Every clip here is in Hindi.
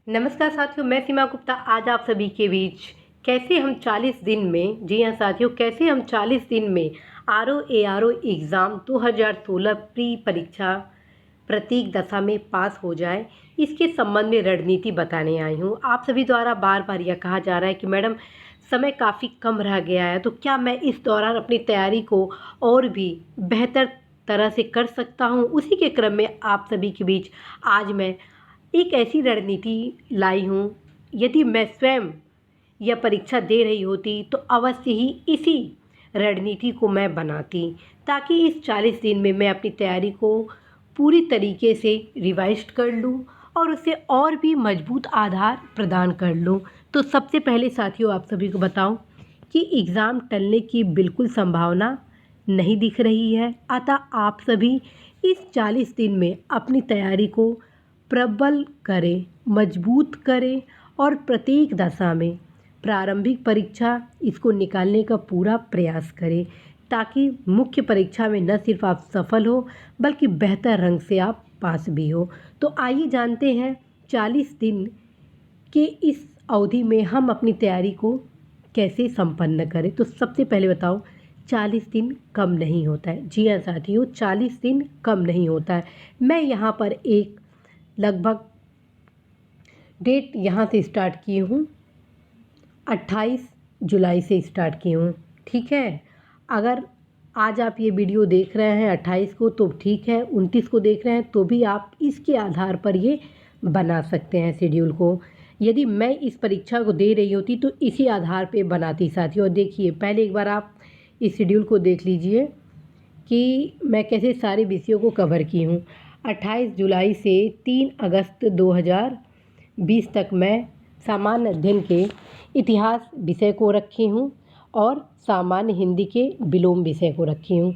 नमस्कार साथियों, मैं सीमा गुप्ता आज आप सभी के बीच कैसे हम 40 दिन में, जी हाँ साथियों, कैसे हम 40 दिन में आरओ एग्ज़ाम 2016 प्री परीक्षा प्रत्येक दशा में पास हो जाए, इसके संबंध में रणनीति बताने आई हूँ। आप सभी द्वारा बार बार यह कहा जा रहा है कि मैडम समय काफ़ी कम रह गया है, तो क्या मैं इस दौरान अपनी तैयारी को और भी बेहतर तरह से कर सकता हूँ। उसी के क्रम में आप सभी के बीच आज मैं एक ऐसी रणनीति लाई हूँ। यदि मैं स्वयं यह परीक्षा दे रही होती तो अवश्य ही इसी रणनीति को मैं बनाती, ताकि इस 40 दिन में मैं अपनी तैयारी को पूरी तरीके से रिवाइज कर लूँ और उसे और भी मजबूत आधार प्रदान कर लूँ। तो सबसे पहले साथियों, आप सभी को बताऊं कि एग्ज़ाम टलने की बिल्कुल संभावना नहीं दिख रही है। अतः आप सभी इस 40 दिन में अपनी तैयारी को प्रबल करें, मजबूत करें और प्रत्येक दशा में प्रारंभिक परीक्षा इसको निकालने का पूरा प्रयास करें, ताकि मुख्य परीक्षा में न सिर्फ आप सफल हो बल्कि बेहतर रंग से आप पास भी हो। तो आइए जानते हैं 40 दिन के इस अवधि में हम अपनी तैयारी को कैसे संपन्न करें। तो सबसे पहले बताओ, 40 दिन कम नहीं होता है। जी हाँ साथियों, 40 दिन कम नहीं होता है। मैं यहाँ पर एक लगभग डेट यहाँ से स्टार्ट की हूँ, 28 जुलाई से स्टार्ट की हूँ। ठीक है, अगर आज आप ये वीडियो देख रहे हैं 28 को तो ठीक है, 29 को देख रहे हैं तो भी आप इसके आधार पर ये बना सकते हैं शेड्यूल को। यदि मैं इस परीक्षा को दे रही होती तो इसी आधार पे बनाती साथियों। और देखिए, पहले एक बार आप इस शेड्यूल को देख लीजिए कि मैं कैसे सारे विषयों को कवर की हूँ। 28 जुलाई से 3 अगस्त 2020 तक मैं सामान्य अध्ययन के इतिहास विषय को रखी हूँ और सामान्य हिंदी के विलोम विषय को रखी हूँ।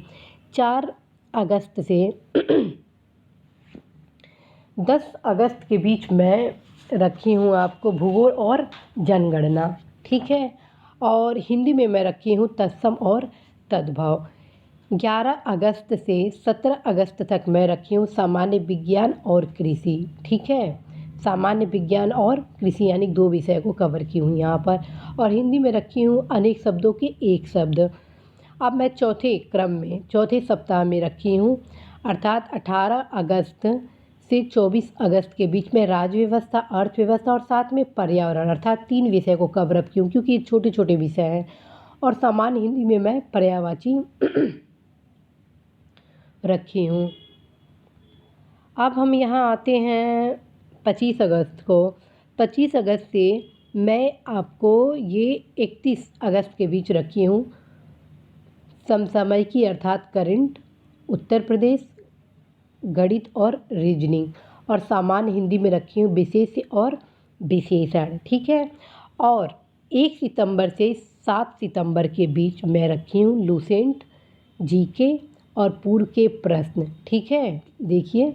4 अगस्त से 10 अगस्त के बीच मैं रखी हूँ आपको भूगोल और जनगणना। ठीक है, और हिंदी में मैं रखी हूँ तत्सम और तद्भव। 11 अगस्त से 17 अगस्त तक मैं रखी हूँ सामान्य विज्ञान और कृषि। ठीक है, सामान्य विज्ञान और कृषि यानी 2 विषय को कवर की हूँ यहाँ पर। और हिंदी में रखी हूँ अनेक शब्दों के एक शब्द। अब मैं चौथे सप्ताह में रखी हूँ, अर्थात 18 अगस्त से 24 अगस्त के बीच में राज्य व्यवस्था, अर्थव्यवस्था और साथ में पर्यावरण, अर्थात 3 विषय को कवर अप की हूँ, क्योंकि ये छोटे छोटे विषय हैं। और सामान्य हिंदी में मैं पर्यायवाची रखी हूँ। अब हम यहाँ आते हैं 25 अगस्त को। 25 अगस्त से मैं आपको ये 31 अगस्त के बीच रखी हूँ समसामयिकी अर्थात करंट, उत्तर प्रदेश, गणित और रीजनिंग। और सामान्य हिंदी में रखी हूँ विशेष और विशेषण। ठीक है, और 1 सितंबर से 7 सितंबर के बीच मैं रखी हूँ लूसेंट, जीके और पूर्व के प्रश्न। ठीक है, देखिए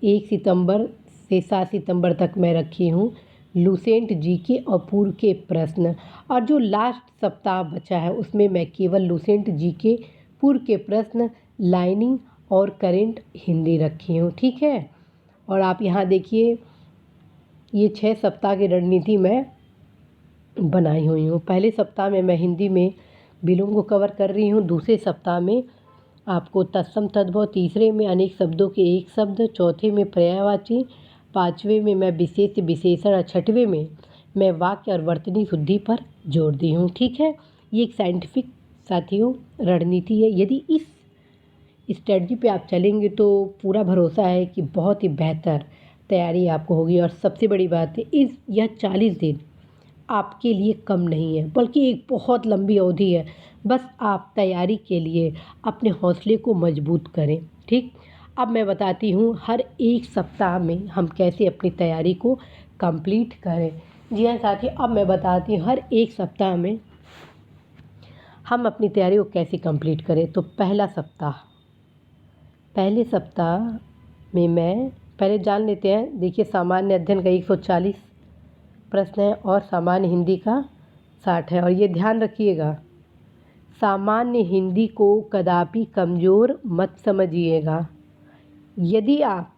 1 सितंबर से 7 सितंबर तक मैं रखी हूँ लूसेंट, जीके और पूर्व के प्रश्न। और जो लास्ट सप्ताह बचा है उसमें मैं केवल लूसेंट, जीके, पूर्व के प्रश्न, लाइनिंग और करंट हिंदी रखी हूँ। ठीक है, और आप यहाँ देखिए ये 6 सप्ताह की रणनीति मैं बनाई हुई हूँ। पहले सप्ताह में मैं हिंदी में विलोम को कवर कर रही हूँ, दूसरे सप्ताह में आपको तत्सम तद्भव, तीसरे में अनेक शब्दों के एक शब्द, चौथे में पर्यायवाची, पाँचवें में मैं विशेष विशेषण और छठवें में मैं वाक्य और वर्तनी शुद्धि पर जोर दी हूँ। ठीक है, ये एक साइंटिफिक साथियों रणनीति है। यदि इस स्ट्रेटजी पे आप चलेंगे तो पूरा भरोसा है कि बहुत ही बेहतर तैयारी आपको होगी। और सबसे बड़ी बात है, यह 40 दिन आपके लिए कम नहीं है बल्कि एक बहुत लंबी अवधि है। बस आप तैयारी के लिए अपने हौसले को मजबूत करें। ठीक, अब मैं बताती हूँ हर एक सप्ताह में हम कैसे अपनी तैयारी को कंप्लीट करें। जी हाँ साथियों, अब मैं बताती हूँ हर एक सप्ताह में हम अपनी तैयारी को कैसे कंप्लीट करें। तो पहले सप्ताह में मैं पहले जान लेते हैं। देखिए, सामान्य अध्ययन का 140 प्रश्न है और सामान्य हिंदी का 60 है। और ये ध्यान रखिएगा, सामान्य हिंदी को कदापि कमज़ोर मत समझिएगा। यदि आप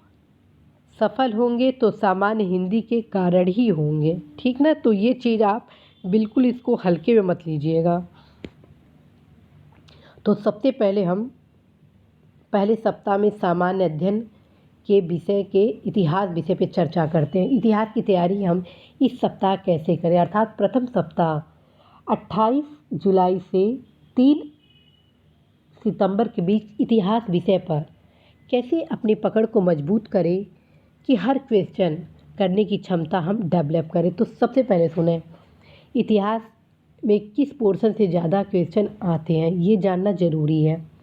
सफल होंगे तो सामान्य हिंदी के कारण ही होंगे, ठीक ना। तो ये चीज़ आप बिल्कुल इसको हल्के में मत लीजिएगा। तो सबसे पहले हम पहले सप्ताह में सामान्य अध्ययन के विषय के इतिहास विषय पे चर्चा करते हैं। इतिहास की तैयारी हम इस सप्ताह कैसे करें, अर्थात प्रथम सप्ताह 28 जुलाई से 3 सितंबर के बीच इतिहास विषय पर कैसे अपनी पकड़ को मजबूत करें कि हर क्वेश्चन करने की क्षमता हम डेवलप करें। तो सबसे पहले सुने, इतिहास में किस पोर्शन से ज़्यादा क्वेश्चन आते हैं ये जानना ज़रूरी है।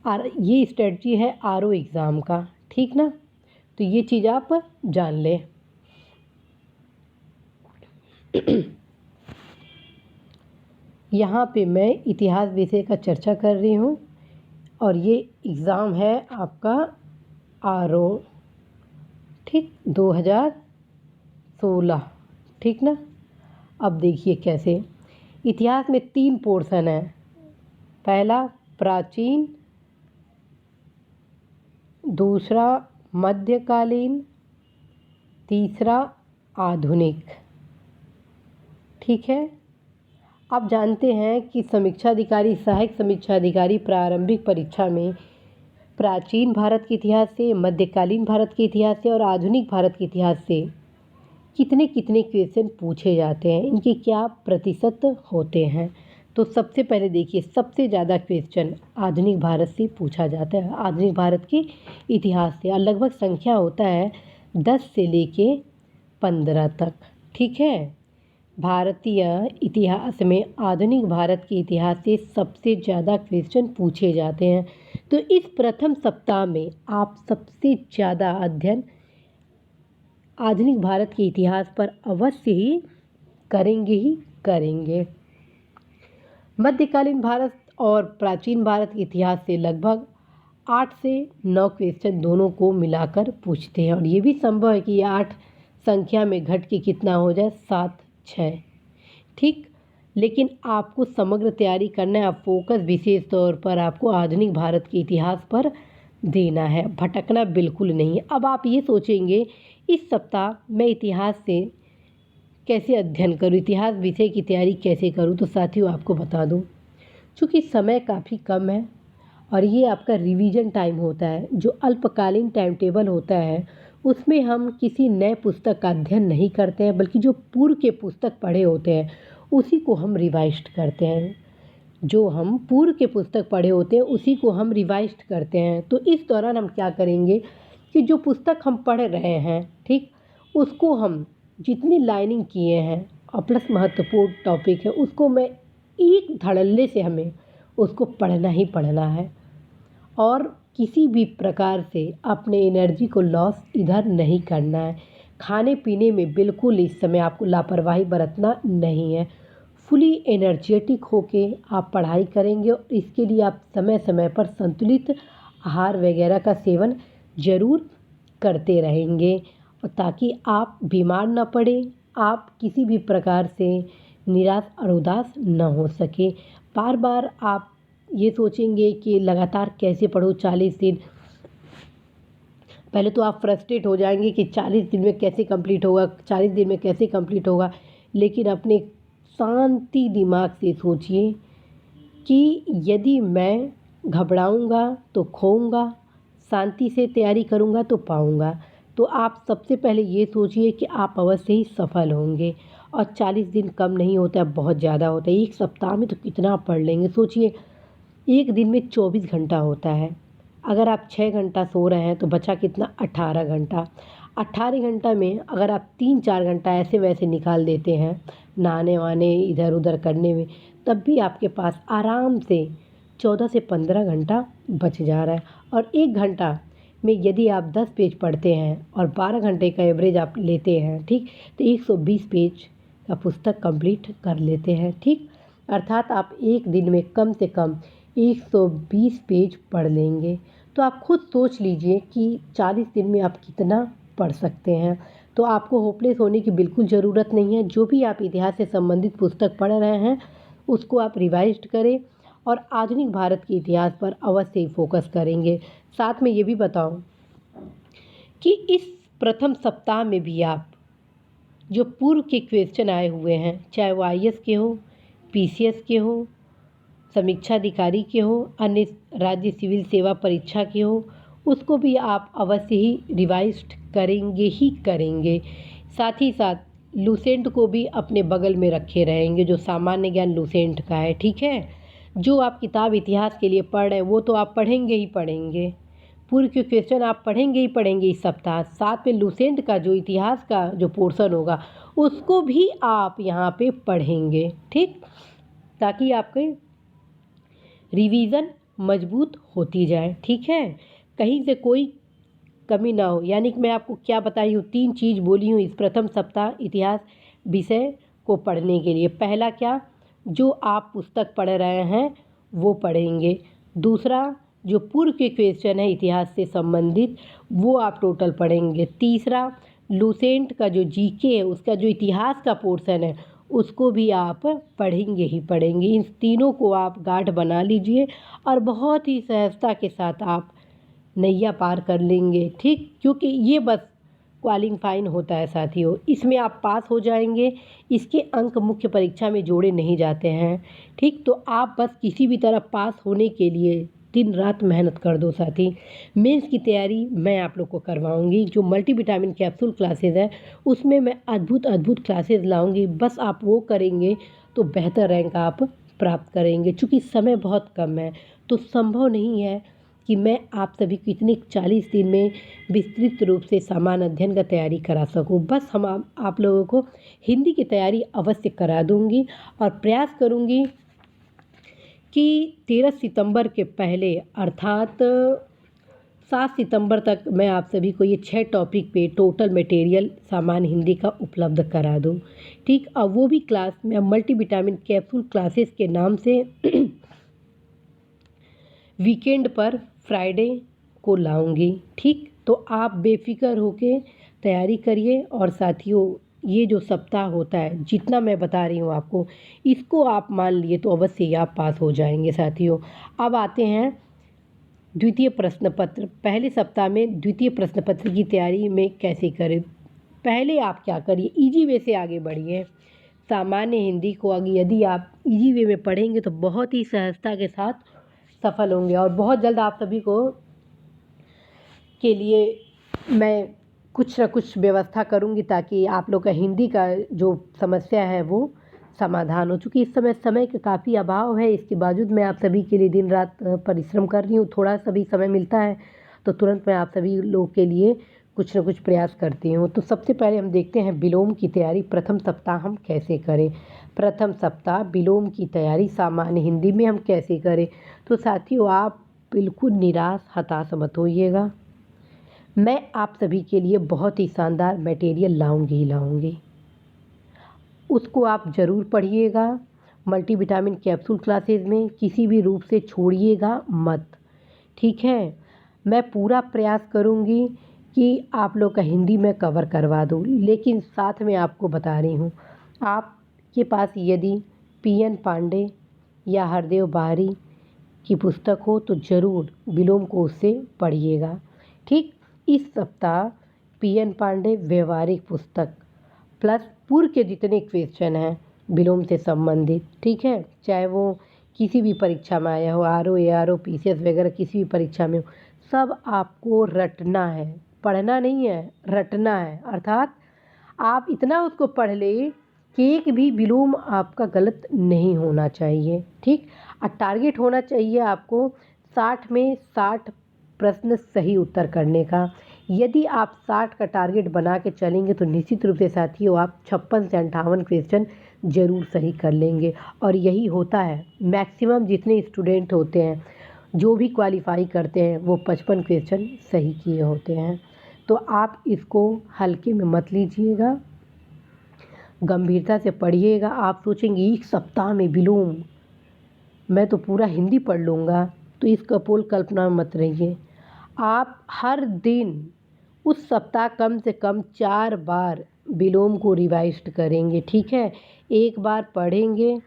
और ये स्ट्रेटजी है आरओ एग्ज़ाम का, ठीक ना। तो ये चीज़ आप जान लें। यहाँ पे मैं इतिहास विषय का चर्चा कर रही हूँ और ये एग्ज़ाम है आपका आरओ, ठीक, 2016, ठीक ना। अब देखिए कैसे, इतिहास में 3 पोर्शन है। पहला प्राचीन, दूसरा मध्यकालीन, तीसरा आधुनिक, ठीक है। आप जानते हैं कि समीक्षा अधिकारी, सहायक समीक्षा अधिकारी प्रारंभिक परीक्षा में प्राचीन भारत के इतिहास से, मध्यकालीन भारत के इतिहास से और आधुनिक भारत के इतिहास से कितने कितने क्वेश्चन पूछे जाते हैं, इनके क्या प्रतिशत होते हैं। तो सबसे पहले देखिए, सबसे ज़्यादा क्वेश्चन आधुनिक भारत से पूछा जाता है, आधुनिक भारत के इतिहास से। और लगभग संख्या होता है 10 से लेके 15 तक, ठीक है। भारतीय इतिहास में आधुनिक भारत के इतिहास से सबसे ज़्यादा क्वेश्चन पूछे जाते हैं। तो इस प्रथम सप्ताह में आप सबसे ज़्यादा अध्ययन आधुनिक भारत के इतिहास पर अवश्य ही करेंगे। मध्यकालीन भारत और प्राचीन भारत के इतिहास से लगभग 8 से 9 क्वेश्चन दोनों को मिलाकर पूछते हैं। और ये भी संभव है कि ये 8 संख्या में घट के कितना हो जाए, 7, 6, ठीक। लेकिन आपको समग्र तैयारी करना है। आप फोकस विशेष तौर पर आपको आधुनिक भारत के इतिहास पर देना है, भटकना बिल्कुल नहीं। अब आप ये सोचेंगे इस सप्ताह मैं इतिहास से कैसे अध्ययन करूँ, इतिहास विषय की तैयारी कैसे करूँ। तो साथियों आपको बता दूँ, चूँकि समय काफ़ी कम है और ये आपका रिवीजन टाइम होता है, जो अल्पकालीन टाइम टेबल होता है उसमें हम किसी नए पुस्तक का अध्ययन नहीं करते हैं, बल्कि जो पूर्व के पुस्तक पढ़े होते हैं उसी को हम रिवाइज्ड करते हैं। जो हम पूर्व के पुस्तक पढ़े होते हैं उसी को हम रिवाइज्ड करते हैं। तो इस दौरान हम क्या करेंगे कि जो पुस्तक हम पढ़ रहे हैं, ठीक, उसको हम जितनी लाइनिंग किए हैं और प्लस महत्वपूर्ण टॉपिक है उसको मैं एक धड़ल्ले से हमें उसको पढ़ना ही पढ़ना है। और किसी भी प्रकार से अपने एनर्जी को लॉस इधर नहीं करना है। खाने पीने में बिल्कुल इस समय आपको लापरवाही बरतना नहीं है। फुली एनर्जेटिक होके आप पढ़ाई करेंगे और इसके लिए आप समय समय पर संतुलित आहार वगैरह का सेवन ज़रूर करते रहेंगे, और ताकि आप बीमार ना पड़े, आप किसी भी प्रकार से निराश और उदास न हो सके। बार बार आप ये सोचेंगे कि लगातार कैसे पढूं 40 दिन, पहले तो आप फ्रस्ट्रेट हो जाएंगे कि 40 दिन में कैसे कंप्लीट होगा, 40 दिन में कैसे कंप्लीट होगा। लेकिन अपने शांति दिमाग से सोचिए कि यदि मैं घबराऊंगा तो खोऊंगा, शांति से तैयारी करूंगा तो पाऊंगा। तो आप सबसे पहले ये सोचिए कि आप अवश्य ही सफल होंगे। और 40 दिन कम नहीं होता है, बहुत ज़्यादा होता है। एक सप्ताह में तो कितना पढ़ लेंगे, सोचिए एक दिन में 24 घंटा होता है। अगर आप 6 घंटा सो रहे हैं तो बचा कितना, 18 घंटा। 18 घंटा में अगर आप 3-4 घंटा ऐसे वैसे निकाल देते हैं नहाने वहाने इधर उधर करने में, तब भी आपके पास आराम से 14 से 15 घंटा बच जा रहा है। और 1 घंटा में यदि आप 10 पेज पढ़ते हैं और 12 घंटे का एवरेज आप लेते हैं, ठीक, तो 120 पेज का पुस्तक कंप्लीट कर लेते हैं, ठीक। अर्थात आप एक दिन में कम से कम 120 पेज पढ़ लेंगे। तो आप खुद सोच लीजिए कि 40 दिन में आप कितना पढ़ सकते हैं। तो आपको होपलेस होने की बिल्कुल ज़रूरत नहीं है। जो भी आप इतिहास से संबंधित पुस्तक पढ़ रहे हैं उसको आप रिवाइज्ड करें और आधुनिक भारत के इतिहास पर अवश्य ही फोकस करेंगे। साथ में ये भी बताऊं कि इस प्रथम सप्ताह में भी आप जो पूर्व के क्वेश्चन आए हुए हैं, चाहे वो आईएएस के हो, पीसीएस के हो, समीक्षा अधिकारी के हो, अन्य राज्य सिविल सेवा परीक्षा के हो, उसको भी आप अवश्य ही रिवाइज करेंगे ही करेंगे। साथ ही साथ लूसेंट को भी अपने बगल में रखे रहेंगे, जो सामान्य ज्ञान लूसेंट का है, ठीक है। जो आप किताब इतिहास के लिए पढ़ रहे हैं वो तो आप पढ़ेंगे ही पढ़ेंगे, पूर्व के क्वेश्चन आप पढ़ेंगे ही पढ़ेंगे इस सप्ताह। साथ में लूसेंट का जो इतिहास का जो पोर्शन होगा उसको भी आप यहाँ पे पढ़ेंगे, ठीक, ताकि आपके रिवीजन मजबूत होती जाए, ठीक है, कहीं से कोई कमी ना हो। यानी कि मैं आपको क्या बताई हूँ, 3 चीज़ बोली हूँ इस प्रथम सप्ताह इतिहास विषय को पढ़ने के लिए। पहला क्या, जो आप पुस्तक पढ़ रहे हैं वो पढ़ेंगे। दूसरा, जो पूर्व के क्वेश्चन है इतिहास से संबंधित वो आप टोटल पढ़ेंगे। तीसरा, लूसेंट का जो जीके है उसका जो इतिहास का पोर्शन है उसको भी आप पढ़ेंगे ही पढ़ेंगे। इन तीनों को आप गांठ बना लीजिए और बहुत ही सहजता के साथ आप नैया पार कर लेंगे, ठीक, क्योंकि ये बस क्वालिफाइंग होता है साथियों, इसमें आप पास हो जाएंगे। इसके अंक मुख्य परीक्षा में जोड़े नहीं जाते हैं, ठीक, तो आप बस किसी भी तरह पास होने के लिए दिन रात मेहनत कर दो साथी। मेंस की तैयारी मैं आप लोग को करवाऊंगी, जो मल्टीविटामिन कैप्सूल क्लासेस है उसमें मैं अद्भुत क्लासेस लाऊंगी, बस आप वो करेंगे तो बेहतर रैंक आप प्राप्त करेंगे। चूँकि समय बहुत कम है तो संभव नहीं है कि मैं आप सभी को इतने 40 दिन में विस्तृत रूप से सामान्य अध्ययन का तैयारी करा सकूं। बस हम आप लोगों को हिंदी की तैयारी अवश्य करा दूंगी और प्रयास करूंगी कि 13 सितंबर के पहले अर्थात 7 सितंबर तक मैं आप सभी को ये 6 टॉपिक पे टोटल मटेरियल सामान्य हिंदी का उपलब्ध करा दूं, ठीक। और वो भी क्लास मैं मल्टीविटामिन कैप्सूल क्लासेस के नाम से वीकेंड पर फ्राइडे को लाऊंगी, ठीक। तो आप बेफिक्र होके तैयारी करिए और साथियों ये जो सप्ताह होता है जितना मैं बता रही हूँ आपको, इसको आप मान लिए तो अवश्य ही आप पास हो जाएंगे साथियों। अब आते हैं द्वितीय प्रश्न पत्र। पहले सप्ताह में द्वितीय प्रश्न पत्र की तैयारी में कैसे करें। पहले आप क्या करिए, इजी वे से आगे बढ़िए। सामान्य हिंदी को यदि आप इजी वे में पढ़ेंगे तो बहुत ही सहजता के साथ सफल होंगे और बहुत जल्द आप सभी को के लिए मैं कुछ न कुछ व्यवस्था करूंगी ताकि आप लोग का हिंदी का जो समस्या है वो समाधान हो। चूँकि इस समय का काफ़ी अभाव है, इसके बावजूद मैं आप सभी के लिए दिन रात परिश्रम कर रही हूँ। थोड़ा सा भी समय मिलता है तो तुरंत मैं आप सभी लोग के लिए कुछ न कुछ प्रयास करती हूँ। तो सबसे पहले हम देखते हैं विलोम की तैयारी प्रथम सप्ताह हम कैसे करें। प्रथम सप्ताह विलोम की तैयारी सामान्य हिंदी में हम कैसे करें। तो साथियों आप बिल्कुल निराश हताश मत होइएगा, मैं आप सभी के लिए बहुत ही शानदार मटेरियल लाऊंगी ही लाऊंगी, उसको आप ज़रूर पढ़िएगा। मल्टीविटामिन कैप्सूल क्लासेस में किसी भी रूप से छोड़िएगा मत, ठीक है। मैं पूरा प्रयास करूंगी कि आप लोग का हिंदी में कवर करवा दूं, लेकिन साथ में आपको बता रही हूँ आपके पास यदि पीएन पांडे या हरदेव बाहरी की पुस्तक हो तो ज़रूर विलोम को उससे पढ़िएगा, ठीक। इस सप्ताह पीएन पांडे व्यवहारिक पुस्तक प्लस पूर्व के जितने क्वेश्चन हैं विलोम से संबंधित, ठीक है, चाहे वो किसी भी परीक्षा में आया हो, आरओ एआरओ पीसीएस वगैरह किसी भी परीक्षा में हो, सब आपको रटना है, पढ़ना नहीं है, रटना है। अर्थात आप इतना उसको पढ़ ले कि एक भी विलोम आपका गलत नहीं होना चाहिए, ठीक। और टारगेट होना चाहिए आपको 60 में 60 प्रश्न सही उत्तर करने का। यदि आप 60 का टारगेट बना के चलेंगे तो निश्चित रूप से साथियों आप 56 से 58 क्वेश्चन ज़रूर सही कर लेंगे। और यही होता है, मैक्सिमम जितने स्टूडेंट होते हैं जो भी क्वालिफाई करते हैं वो 55 क्वेश्चन सही किए होते हैं। तो आप इसको हल्के में मत लीजिएगा, गंभीरता से पढ़िएगा। आप सोचेंगे एक सप्ताह में विलोम, मैं तो पूरा हिंदी पढ़ लूँगा, तो इस कपोल कल्पना में मत रहिए। आप हर दिन उस सप्ताह कम से कम 4 बार विलोम को रिवाइज करेंगे, ठीक है। एक बार पढ़ेंगे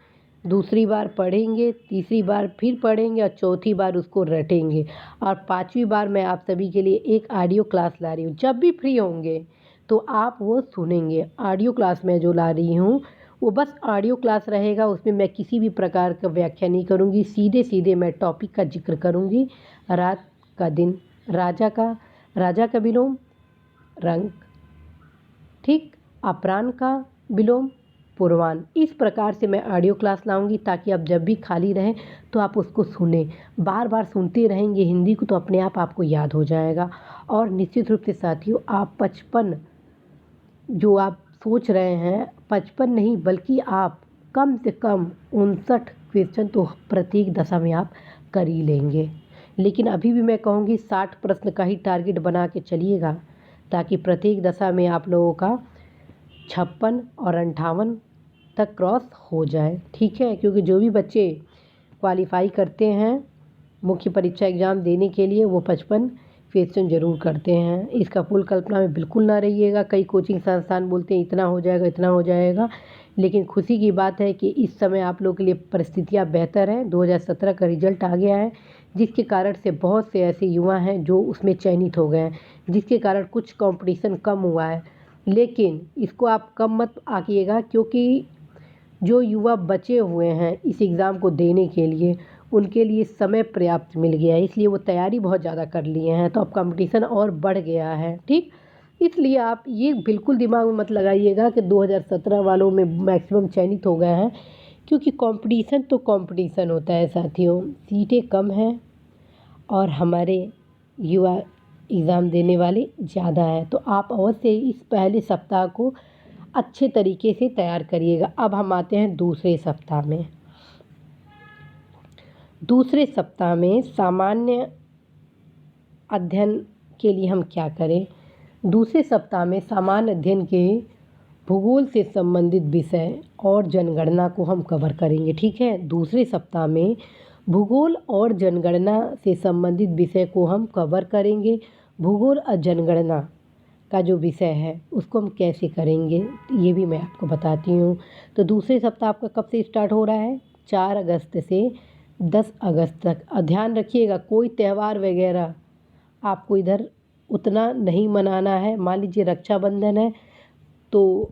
दूसरी बार पढ़ेंगे, तीसरी बार फिर पढ़ेंगे और चौथी बार उसको रटेंगे। और पाँचवीं बार मैं आप सभी के लिए एक ऑडियो क्लास ला रही हूँ। जब भी फ्री होंगे तो आप वो सुनेंगे। ऑडियो क्लास मैं जो ला रही हूँ वो बस ऑडियो क्लास रहेगा, उसमें मैं किसी भी प्रकार का व्याख्या नहीं करूँगी। सीधे सीधे मैं टॉपिक का जिक्र करूँगी। रात का दिन, राजा का विलोम, रंग, ठीक, अपराह्न का विलोम, पूर्वाह्न। इस प्रकार से मैं ऑडियो क्लास लाऊंगी ताकि आप जब भी खाली रहें तो आप उसको सुने। बार बार सुनते रहेंगे हिंदी को तो अपने आप आपको याद हो जाएगा। और निश्चित रूप से साथियों, आप 55 जो आप सोच रहे हैं, 55 नहीं बल्कि आप कम से कम 59 क्वेश्चन तो प्रत्येक दशा में आप कर ही लेंगे। लेकिन अभी भी मैं कहूँगी 60 प्रश्न का ही टारगेट बना के चलिएगा ताकि प्रत्येक दशा में आप लोगों का 56 और 58 तक क्रॉस हो जाए, ठीक है। क्योंकि जो भी बच्चे क्वालिफाई करते हैं मुख्य परीक्षा एग्ज़ाम देने के लिए वो 55 क्वेश्चन ज़रूर करते हैं। इसका फुल कल्पना में बिल्कुल ना रहिएगा। कई कोचिंग संस्थान बोलते हैं इतना हो जाएगा, इतना हो जाएगा, लेकिन खुशी की बात है कि इस समय आप लोगों के लिए परिस्थितियाँ बेहतर हैं। 2017 का रिजल्ट आ गया है जिसके कारण से बहुत से ऐसे युवा हैं जो उसमें चयनित हो गए हैं, जिसके कारण कुछ कंपटीशन कम हुआ है। लेकिन इसको आप कम मत आकिएगा, क्योंकि जो युवा बचे हुए हैं इस एग्ज़ाम को देने के लिए उनके लिए समय पर्याप्त मिल गया है, इसलिए वो तैयारी बहुत ज़्यादा कर लिए हैं, तो अब कंपटीशन और बढ़ गया है, ठीक। इसलिए आप ये बिल्कुल दिमाग में मत लगाइएगा कि 2017 वालों में मैक्सिमम चयनित हो गए हैं, क्योंकि कंपटीशन तो कंपटीशन होता है साथियों। सीटें कम हैं और हमारे युवा एग्ज़ाम देने वाले ज़्यादा हैं, तो आप अवश्य इस पहले सप्ताह को अच्छे तरीके से तैयार करिएगा। अब हम आते हैं दूसरे सप्ताह में। दूसरे सप्ताह में सामान्य अध्ययन के लिए हम क्या करें? दूसरे सप्ताह में सामान्य अध्ययन के भूगोल से संबंधित विषय और जनगणना को हम कवर करेंगे, ठीक है। दूसरे सप्ताह में भूगोल और जनगणना से संबंधित विषय को हम कवर करेंगे। भूगोल और जनगणना का जो विषय है उसको हम कैसे करेंगे ये भी मैं आपको बताती हूँ। तो दूसरे सप्ताह आपका कब से स्टार्ट हो रहा है? 4 अगस्त से 10 अगस्त तक। ध्यान रखिएगा कोई त्यौहार वगैरह आपको इधर उतना नहीं मनाना है। मान लीजिए रक्षाबंधन है तो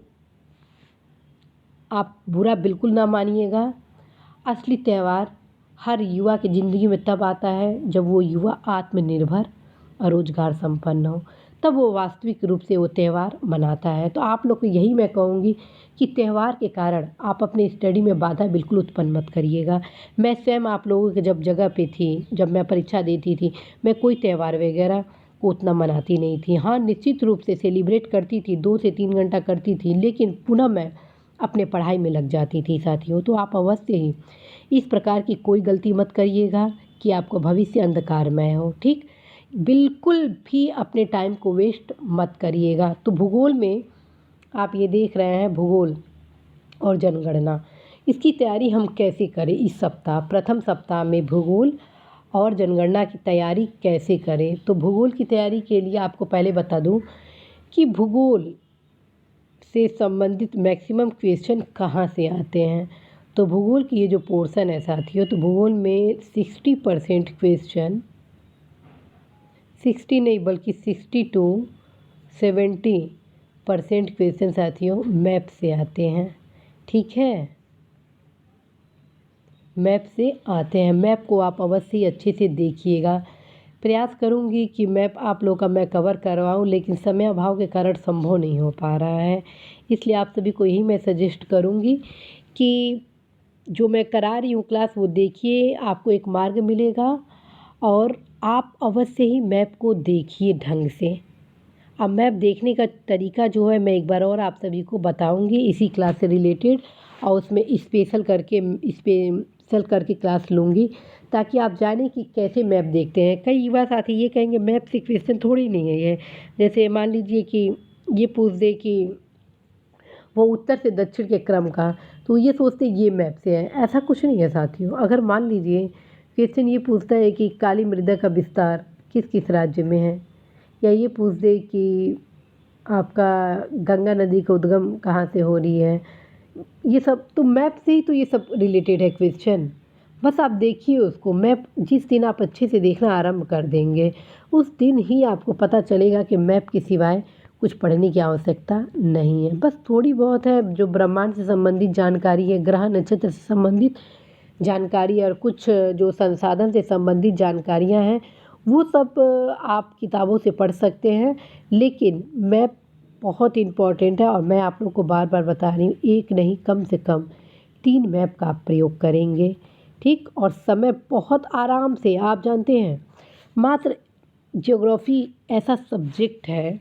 आप बुरा बिल्कुल ना मानिएगा। असली त्यौहार हर युवा की ज़िंदगी में तब आता है जब वो युवा आत्मनिर्भर और रोजगार संपन्न हो, तब वो वास्तविक रूप से वो त्यौहार मनाता है। तो आप लोग को यही मैं कहूँगी कि त्यौहार के कारण आप अपने स्टडी में बाधा बिल्कुल उत्पन्न मत करिएगा। मैं स्वयं आप लोगों के जब जगह पे थी, जब मैं परीक्षा देती थी, मैं कोई त्यौहार वगैरह को उतना मनाती नहीं थी। हाँ, निश्चित रूप से सेलिब्रेट करती थी, 2 से 3 घंटा करती थी, लेकिन पुनः मैं अपने पढ़ाई में लग जाती थी साथियों। तो आप अवश्य ही इस प्रकार की कोई गलती मत करिएगा कि आपको भविष्य अंधकारमय हो, ठीक। बिल्कुल भी अपने टाइम को वेस्ट मत करिएगा। तो भूगोल में आप ये देख रहे हैं भूगोल और जनगणना, इसकी तैयारी हम कैसे करें इस सप्ताह? प्रथम सप्ताह में भूगोल और जनगणना की तैयारी कैसे करें? तो भूगोल की तैयारी के लिए आपको पहले बता दूं कि भूगोल से संबंधित मैक्सिमम क्वेश्चन कहाँ से आते हैं। तो भूगोल की ये जो पोर्शन है साथियों, तो भूगोल में 60% क्वेश्चन, 60 नहीं बल्कि 60 to 70% क्वेश्चन साथियों मैप से आते हैं, ठीक है। मैप से आते हैं। मैप को आप अवश्य अच्छे से देखिएगा। प्रयास करूंगी कि मैप आप लोगों का मैं कवर करवाऊं, लेकिन समय अभाव के कारण संभव नहीं हो पा रहा है। इसलिए आप सभी को यही मैं सजेस्ट करूंगी कि जो मैं करा रही हूँ क्लास वो देखिए, आपको एक मार्ग मिलेगा और आप अवश्य ही मैप को देखिए ढंग से। अब मैप देखने का तरीका जो है मैं एक बार और आप सभी को बताऊंगी इसी क्लास से रिलेटेड, और उसमें स्पेशल करके क्लास लूँगी ताकि आप जानें कि कैसे मैप देखते हैं। कई युवा साथी ये कहेंगे मैप से क्वेश्चन थोड़ी नहीं है ये। जैसे मान लीजिए कि ये पूछ दे कि वो उत्तर से दक्षिण के क्रम का, तो ये सोचते ये मैप से है। ऐसा कुछ नहीं है साथियों। अगर मान लीजिए क्वेश्चन ये पूछता है कि काली मृदा का विस्तार किस किस राज्य में है, या ये पूछ दे कि आपका गंगा नदी का उद्गम कहाँ से हो रही है, ये सब तो मैप से ही तो ये सब रिलेटेड है क्वेश्चन। बस आप देखिए उसको, मैप जिस दिन आप अच्छे से देखना आरंभ कर देंगे उस दिन ही आपको पता चलेगा कि मैप के सिवाय कुछ पढ़ने की आवश्यकता नहीं है। बस थोड़ी बहुत है जो ब्रह्मांड से संबंधित जानकारी है, ग्रह नक्षत्र से संबंधित जानकारी और कुछ जो संसाधन से संबंधित जानकारियाँ हैं वो सब आप किताबों से पढ़ सकते हैं। लेकिन मैप बहुत इम्पॉर्टेंट है और मैं आप लोग को बार बार बता रही हूँ, एक नहीं कम से कम 3 मैप का आप प्रयोग करेंगे, ठीक। और समय बहुत आराम से, आप जानते हैं मात्र ज्योग्राफी ऐसा सब्जेक्ट है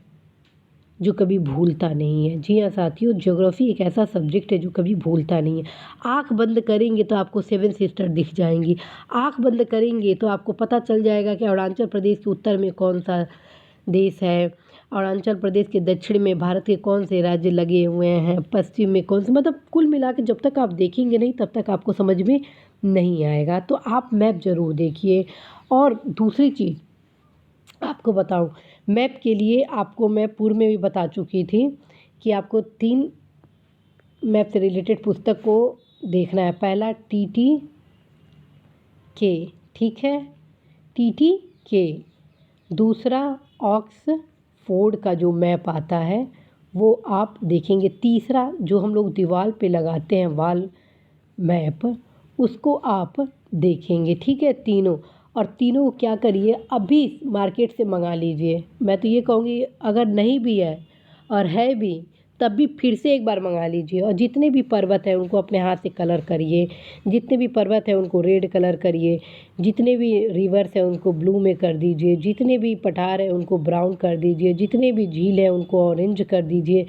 जो कभी भूलता नहीं है। जी हाँ साथियों, ज्योग्राफी एक ऐसा सब्जेक्ट है जो कभी भूलता नहीं है। आँख बंद करेंगे तो आपको 7 सिस्टर दिख जाएंगी, आँख बंद करेंगे तो आपको पता चल जाएगा कि अरुणाचल प्रदेश के उत्तर में कौन सा देश है, अरुणाचल प्रदेश के दक्षिण में भारत के कौन से राज्य लगे हुए हैं, पश्चिम में कौन से, मतलब कुल मिला के जब तक आप देखेंगे नहीं तब तक आपको समझ में नहीं आएगा। तो आप मैप ज़रूर देखिए। और दूसरी चीज़ आपको बताऊं, मैप के लिए आपको मैं पूर्व में भी बता चुकी थी कि आपको 3 मैप से रिलेटेड पुस्तक को देखना है। पहला TT के, ठीक है, TT के। दूसरा ऑक्सफोर्ड का जो मैप आता है वो आप देखेंगे। तीसरा जो हम लोग दीवार पे लगाते हैं वॉल मैप, उसको आप देखेंगे, ठीक है, तीनों। और तीनों को क्या करिए, अभी मार्केट से मंगा लीजिए। मैं तो ये कहूँगी अगर नहीं भी है और है भी तब भी फिर से एक बार मंगा लीजिए। और जितने भी पर्वत हैं उनको अपने हाथ से कलर करिए, जितने भी पर्वत हैं उनको रेड कलर करिए, जितने भी रिवर्स हैं उनको ब्लू में कर दीजिए, जितने भी पठार हैं उनको ब्राउन कर दीजिए, जितने भी झील हैं उनको ऑरेंज कर दीजिए,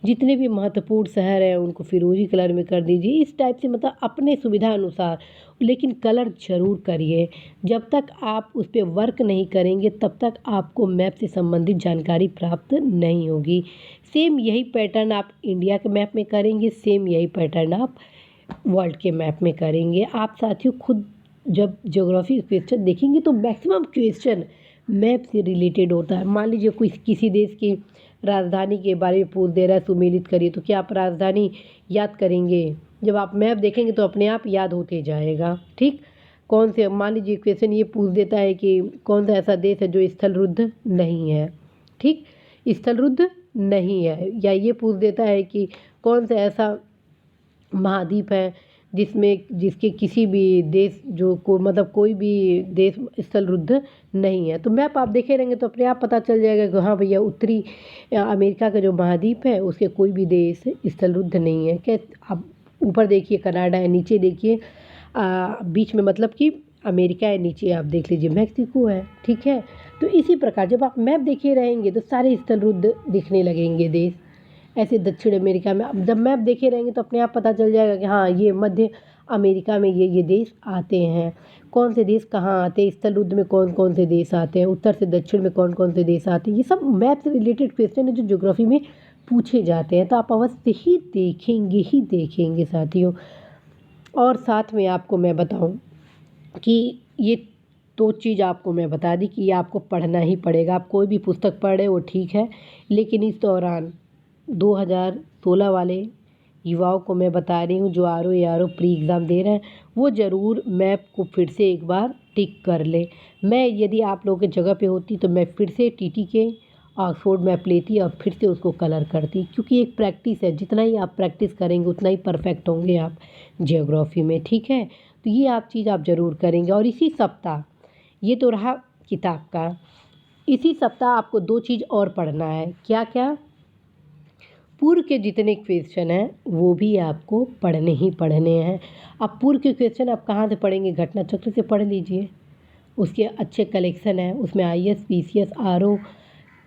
जितने भी महत्वपूर्ण शहर हैं उनको फिरोजी कलर में कर दीजिए। इस टाइप से मतलब अपने सुविधा अनुसार, लेकिन कलर ज़रूर करिए। जब तक आप उस पर वर्क नहीं करेंगे तब तक आपको मैप से संबंधित जानकारी प्राप्त नहीं होगी। सेम यही पैटर्न आप इंडिया के मैप में करेंगे, सेम यही पैटर्न आप वर्ल्ड के मैप में करेंगे। आप साथियों खुद जब ज्योग्राफी क्वेश्चन देखेंगे तो मैक्सिमम क्वेश्चन मैप से रिलेटेड होता है। मान लीजिए कोई किसी देश की राजधानी के बारे में पूछ दे रहा है, सुमेलित करिए, तो क्या आप राजधानी याद करेंगे? जब आप मैप देखेंगे तो अपने आप याद होते जाएगा, ठीक। कौन से, मान लीजिए क्वेश्चन ये पूछ देता है कि कौन सा ऐसा देश है जो स्थलरुद्ध नहीं है, ठीक, स्थलरुद्ध नहीं है। या ये पूछ देता है कि कौन सा ऐसा महाद्वीप है जिसके किसी भी देश जो को मतलब कोई भी देश स्थलरुद्ध नहीं है। तो मैप आप देखे रहेंगे तो अपने आप पता चल जाएगा कि हाँ भैया उत्तरी अमेरिका का जो महाद्वीप है उसके कोई भी देश स्थलरुद्ध नहीं है। क्या आप ऊपर देखिए कनाडा है, नीचे देखिए बीच में मतलब कि अमेरिका है, नीचे आप देख लीजिए मैक्सिको है, ठीक है। तो इसी प्रकार जब आप मैप देखे रहेंगे तो सारे स्थलरुद्ध दिखने लगेंगे देश। ऐसे दक्षिण अमेरिका में अब जब मैप देखे रहेंगे तो अपने आप पता चल जाएगा कि हाँ ये मध्य अमेरिका में ये देश आते हैं। कौन से देश कहाँ आते हैं, स्थलरुद्ध में कौन कौन से देश आते हैं, उत्तर से दक्षिण में कौन कौन से देश आते हैं, ये सब मैप से रिलेटेड क्वेश्चन है जो ज्योग्राफी में पूछे जाते हैं। तो आप अवश्य ही देखेंगे साथियों। और साथ में आपको मैं बताऊं कि ये 2 चीज़ आपको मैं बता दी कि ये आपको पढ़ना ही पड़ेगा। आप कोई भी पुस्तक पढ़ रहे वो ठीक है, लेकिन इस दौरान 2016 वाले युवाओं को मैं बता रही हूँ जो RO प्री एग्ज़ाम दे रहे हैं वो ज़रूर मैप को फिर से एक बार टिक कर ले। मैं यदि आप लोगों की जगह पे होती तो मैं फिर से TT के ऑक्सफोर्ड मैप लेती और फिर से उसको कलर करती, क्योंकि एक प्रैक्टिस है, जितना ही आप प्रैक्टिस करेंगे उतना ही परफेक्ट होंगे आप ज्योग्राफी में, ठीक है। तो ये आप चीज़ आप ज़रूर करेंगे। और इसी सप्ताह, ये तो रहा किताब का, इसी सप्ताह आपको 2 चीज़ और पढ़ना है। क्या क्या? पूर्व के जितने क्वेश्चन हैं वो भी आपको पढ़ने ही पढ़ने हैं। अब पूर्व के क्वेश्चन आप कहाँ से पढ़ेंगे? घटना चक्र से पढ़ लीजिए, उसके अच्छे कलेक्शन हैं, उसमें IAS PCS RO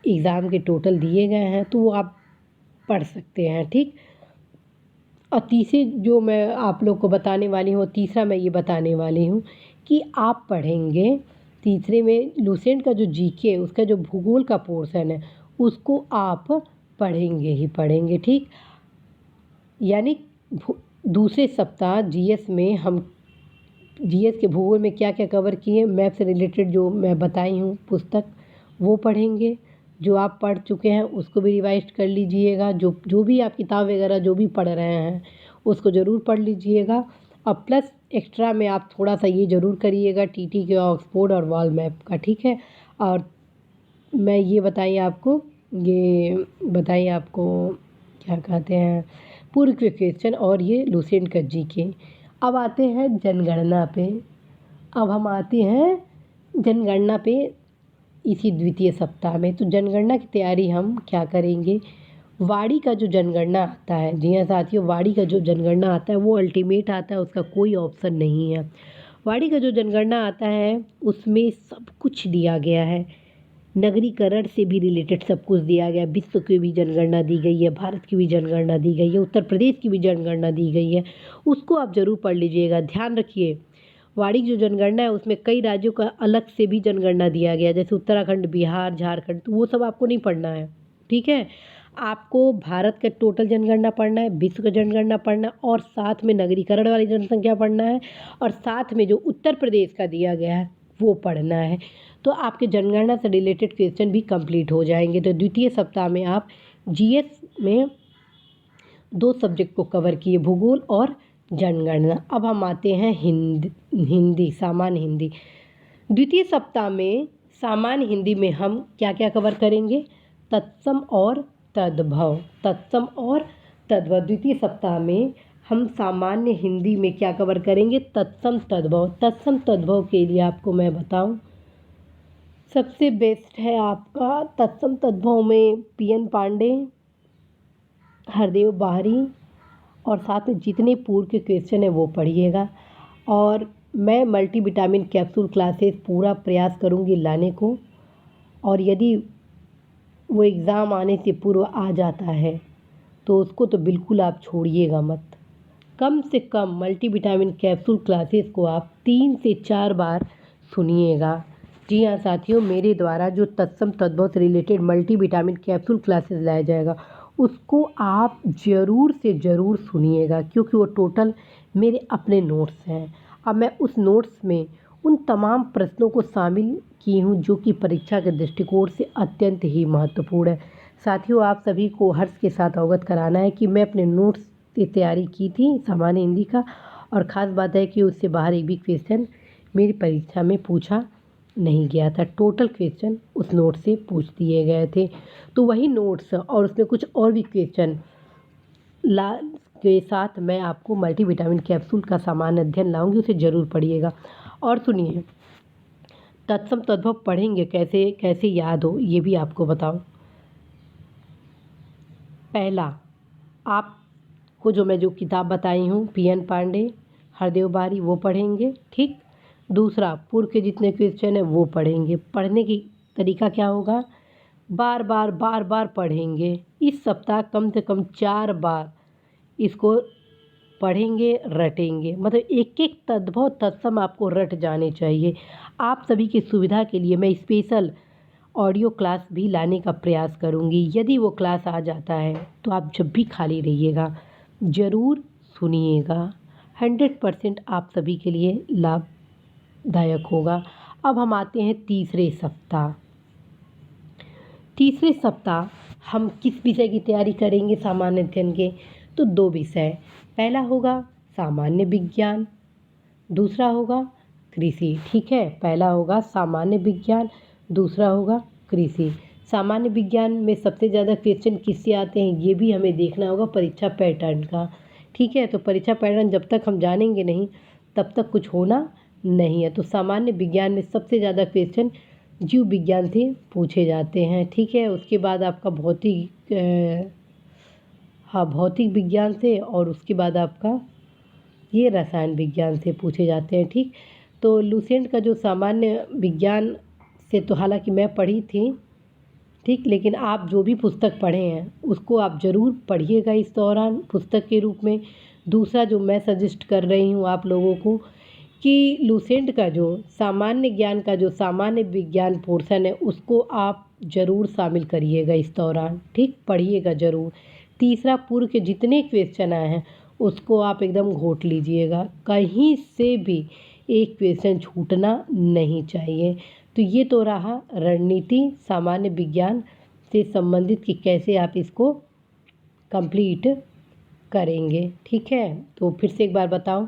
एग्ज़ाम के टोटल दिए गए हैं तो वो आप पढ़ सकते हैं, ठीक। और तीसरी जो मैं आप लोग को बताने वाली हूँ, तीसरा मैं ये बताने वाली हूँ कि आप पढ़ेंगे तीसरे में लुसेंट का जो GK उसका जो भूगोल का पोर्शन है उसको आप पढ़ेंगे ही पढ़ेंगे, ठीक। यानी दूसरे सप्ताह GS में हम GS के भूगोल में क्या क्या कवर किए, मैप से रिलेटेड जो मैं बताई हूँ पुस्तक वो पढ़ेंगे। जो आप पढ़ चुके हैं उसको भी रिवाइज कर लीजिएगा। जो भी आप किताब वगैरह जो भी पढ़ रहे हैं उसको ज़रूर पढ़ लीजिएगा। और प्लस एक्स्ट्रा में आप थोड़ा सा ये ज़रूर करिएगा टीटी के ऑक्सफोर्ड और वॉल मैप का, ठीक है। और मैं ये बताइए आपको क्या कहते हैं, पूर्व के क्वेश्चन और ये लुसेंट का जीके। अब आते हैं जनगणना पे। अब हम आते हैं जनगणना पे इसी द्वितीय सप्ताह में। तो जनगणना की तैयारी हम क्या करेंगे, वाड़ी का जो जनगणना आता है, जी हाँ साथियों, वाड़ी का जो जनगणना आता है वो अल्टीमेट आता है, उसका कोई ऑप्शन नहीं है। वाड़ी का जो जनगणना आता है उसमें सब कुछ दिया गया है, नगरीकरण से भी रिलेटेड सब कुछ दिया गया है। विश्व की भी जनगणना दी गई है, भारत की भी जनगणना दी गई है, उत्तर प्रदेश की भी जनगणना दी गई है, उसको आप ज़रूर पढ़ लीजिएगा। ध्यान रखिए, वार्षिक जो जनगणना है उसमें कई राज्यों का अलग से भी जनगणना दिया गया, जैसे उत्तराखंड, बिहार, झारखंड, तो वो सब आपको नहीं पढ़ना है, ठीक है। आपको भारत का टोटल जनगणना पढ़ना है, विश्व का जनगणना पढ़ना है, और साथ में नगरीकरण वाली जनसंख्या पढ़ना है, और साथ में जो उत्तर प्रदेश का दिया गया है वो पढ़ना है। तो आपके जनगणना से रिलेटेड क्वेश्चन भी कंप्लीट हो जाएंगे। तो द्वितीय सप्ताह में आप जीएस में 2 सब्जेक्ट को कवर किए, भूगोल और जनगणना। अब हम आते हैं हिंदी, सामान्य हिंदी। द्वितीय सप्ताह में सामान्य हिंदी में हम क्या क्या कवर करेंगे, तत्सम और तद्भव। द्वितीय सप्ताह में हम सामान्य हिंदी में क्या कवर करेंगे, तत्सम तद्भव के लिए आपको मैं बताऊं, सबसे बेस्ट है आपका तत्सम तद्भव में पीएन पांडे, हरदेव बाहरी, और साथ में जितने पूर्व के क्वेश्चन हैं वो पढ़िएगा। और मैं मल्टीविटामिन कैप्सूल क्लासेस पूरा प्रयास करूँगी लाने को, और यदि वो एग्ज़ाम आने से पूर्व आ जाता है तो उसको तो बिल्कुल आप छोड़िएगा मत। कम से कम मल्टीविटामिन कैप्सूल क्लासेस को आप 3 से 4 बार सुनिएगा। जी हाँ साथियों, मेरे द्वारा जो तत्सम तद्भव से रिलेटेड मल्टीविटामिन कैप्सूल क्लासेस लाया जाएगा उसको आप ज़रूर से ज़रूर सुनिएगा, क्योंकि वो टोटल मेरे अपने नोट्स हैं। अब मैं उस नोट्स में उन तमाम प्रश्नों को शामिल की हूँ जो कि परीक्षा के दृष्टिकोण से अत्यंत ही महत्वपूर्ण है। साथियों, आप सभी को हर्ष के साथ अवगत कराना है कि मैं अपने नोट्स की तैयारी की थी सामान्य हिंदी का, और ख़ास बात है कि उससे बाहर एक भी क्वेश्चन मेरी परीक्षा में पूछा नहीं गया था। टोटल क्वेश्चन उस नोट से पूछ दिए गए थे। तो वही नोट्स और उसमें कुछ और भी क्वेश्चन के साथ मैं आपको मल्टीविटामिन कैप्सूल का सामान्य अध्ययन लाऊंगी, उसे ज़रूर पढ़िएगा। और सुनिए, तत्सम तद्भव पढ़ेंगे कैसे कैसे याद हो, ये भी आपको बताओ। पहला, आपको जो किताब बताई हूँ पीएन पांडे, हरदेव बाहरी, वो पढ़ेंगे, ठीक। दूसरा, पूर्व के जितने क्वेश्चन हैं वो पढ़ेंगे। पढ़ने की तरीका क्या होगा, बार बार पढ़ेंगे। इस सप्ताह कम से कम 4 बार इसको पढ़ेंगे, रटेंगे, मतलब एक एक तद्भव तत्सम आपको रट जाने चाहिए। आप सभी की सुविधा के लिए मैं स्पेशल ऑडियो क्लास भी लाने का प्रयास करूंगी। यदि वो क्लास आ जाता है तो आप जब भी खाली रहिएगा ज़रूर सुनिएगा, 100% आप सभी के लिए लाभदायक होगा। अब हम आते हैं तीसरे सप्ताह हम किस विषय की तैयारी करेंगे सामान्य अध्ययन के, तो 2 विषय। पहला होगा सामान्य विज्ञान, दूसरा होगा कृषि, ठीक है। पहला होगा सामान्य विज्ञान, दूसरा होगा कृषि। सामान्य विज्ञान में सबसे ज़्यादा क्वेश्चन किससे आते हैं ये भी हमें देखना होगा, परीक्षा पैटर्न का, ठीक है। तो परीक्षा पैटर्न जब तक हम जानेंगे नहीं तब तक कुछ होना नहीं है। तो सामान्य विज्ञान में सबसे ज़्यादा क्वेश्चन जीव विज्ञान से पूछे जाते हैं, ठीक है। उसके बाद आपका भौतिक विज्ञान से, और उसके बाद आपका ये रसायन विज्ञान से पूछे जाते हैं, ठीक। तो लुसेंट का जो सामान्य विज्ञान से तो हालांकि मैं पढ़ी थी, ठीक, लेकिन आप जो भी पुस्तक पढ़े हैं उसको आप ज़रूर पढ़िएगा इस दौरान पुस्तक के रूप में। दूसरा जो मैं सजेस्ट कर रही हूँ आप लोगों को कि लुसेंट का जो सामान्य ज्ञान का जो सामान्य विज्ञान पोर्शन है उसको आप ज़रूर शामिल करिएगा इस दौरान, ठीक, पढ़िएगा ज़रूर। तीसरा, पूर्व के जितने क्वेश्चन आए हैं उसको आप एकदम घोट लीजिएगा, कहीं से भी एक क्वेश्चन छूटना नहीं चाहिए। तो ये तो रहा रणनीति सामान्य विज्ञान से संबंधित कि कैसे आप इसको कंप्लीट करेंगे। ठीक है, तो फिर से एक बार बताओ,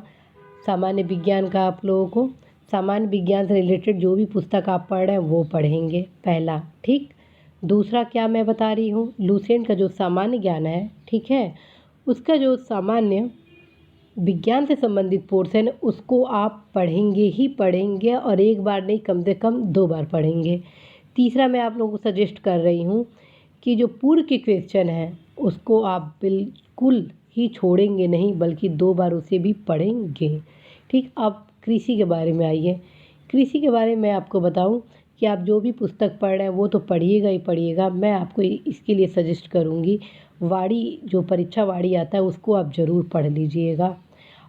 सामान्य विज्ञान का आप लोगों को सामान्य विज्ञान से रिलेटेड जो भी पुस्तक आप पढ़ रहे हैं वो पढ़ेंगे, पहला। ठीक, दूसरा क्या मैं बता रही हूँ, लुसेंट का जो सामान्य ज्ञान है, ठीक है, उसका जो सामान्य विज्ञान से संबंधित पोर्शन है उसको आप पढ़ेंगे ही पढ़ेंगे, और एक बार नहीं, कम से कम 2 बार पढ़ेंगे। तीसरा मैं आप लोगों को सजेस्ट कर रही हूँ कि जो पूर्व के क्वेश्चन हैं उसको आप बिल्कुल ही छोड़ेंगे नहीं, बल्कि 2 बार उसे भी पढ़ेंगे। ठीक, अब कृषि के बारे में आइए। कृषि के बारे में आपको बताऊं कि आप जो भी पुस्तक पढ़ रहे हैं वो तो पढ़िएगा ही पढ़िएगा। मैं आपको इसके लिए सजेस्ट करूंगी, वाणी जो परीक्षा वाणी आता है उसको आप ज़रूर पढ़ लीजिएगा।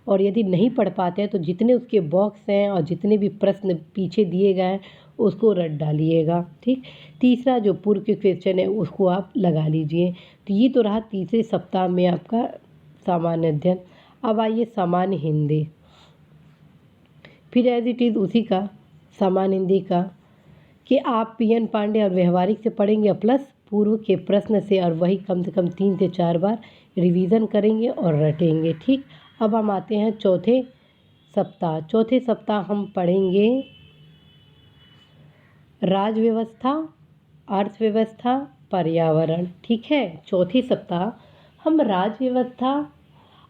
और यदि नहीं पढ़ पाते हैं तो जितने उसके बॉक्स हैं और जितने भी प्रश्न पीछे दिए गए हैं उसको रट डालिएगा। ठीक, तीसरा जो पूर्व के क्वेश्चन है उसको आप लगा लीजिए। तो ये तो रहा तीसरे सप्ताह में आपका सामान्य अध्ययन। अब आइए सामान्य हिंदी, फिर एज इट इज़ उसी का सामान्य हिंदी का कि आप पीएन पांडे और व्यवहारिक से पढ़ेंगे प्लस पूर्व के प्रश्न से, और वही कम से कम 3 से 4 बार रिवीजन करेंगे और रटेंगे। ठीक, अब हम आते हैं चौथे सप्ताह। चौथे सप्ताह हम पढ़ेंगे राज व्यवस्था, अर्थव्यवस्था, पर्यावरण। ठीक है, चौथे सप्ताह हम राज व्यवस्था,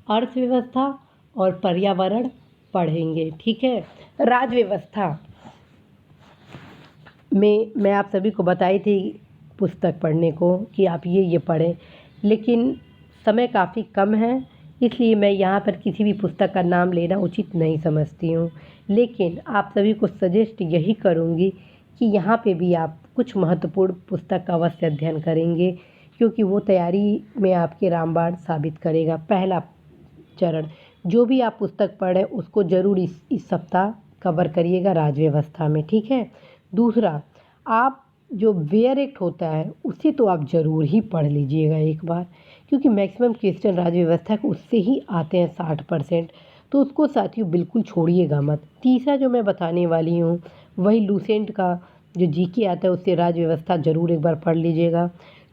अर्थव्यवस्था और पर्यावरण पढ़ेंगे। ठीक है, राज व्यवस्था में मैं आप सभी को बताई थी पुस्तक पढ़ने को कि आप ये पढ़ें, लेकिन समय काफ़ी कम है, इसलिए मैं यहाँ पर किसी भी पुस्तक का नाम लेना उचित नहीं समझती हूँ। लेकिन आप सभी को सजेस्ट यही करूँगी कि यहाँ पे भी आप कुछ महत्वपूर्ण पुस्तक का अवश्य अध्ययन करेंगे, क्योंकि वो तैयारी में आपके रामबाण साबित करेगा। पहला चरण, जो भी आप पुस्तक पढ़ें उसको ज़रूर इस सप्ताह कवर करिएगा राज व्यवस्था में। ठीक है, दूसरा, आप जो वेयर एक्ट होता है उसे तो आप ज़रूर ही पढ़ लीजिएगा एक बार, क्योंकि मैक्सिमम क्वेश्चन राज्य व्यवस्था के उससे ही आते हैं 60%, तो उसको साथियों बिल्कुल छोड़िएगा मत। तीसरा जो मैं बताने वाली हूँ वही लुसेंट का जो जीके आता है उससे राज्य व्यवस्था ज़रूर एक बार पढ़ लीजिएगा।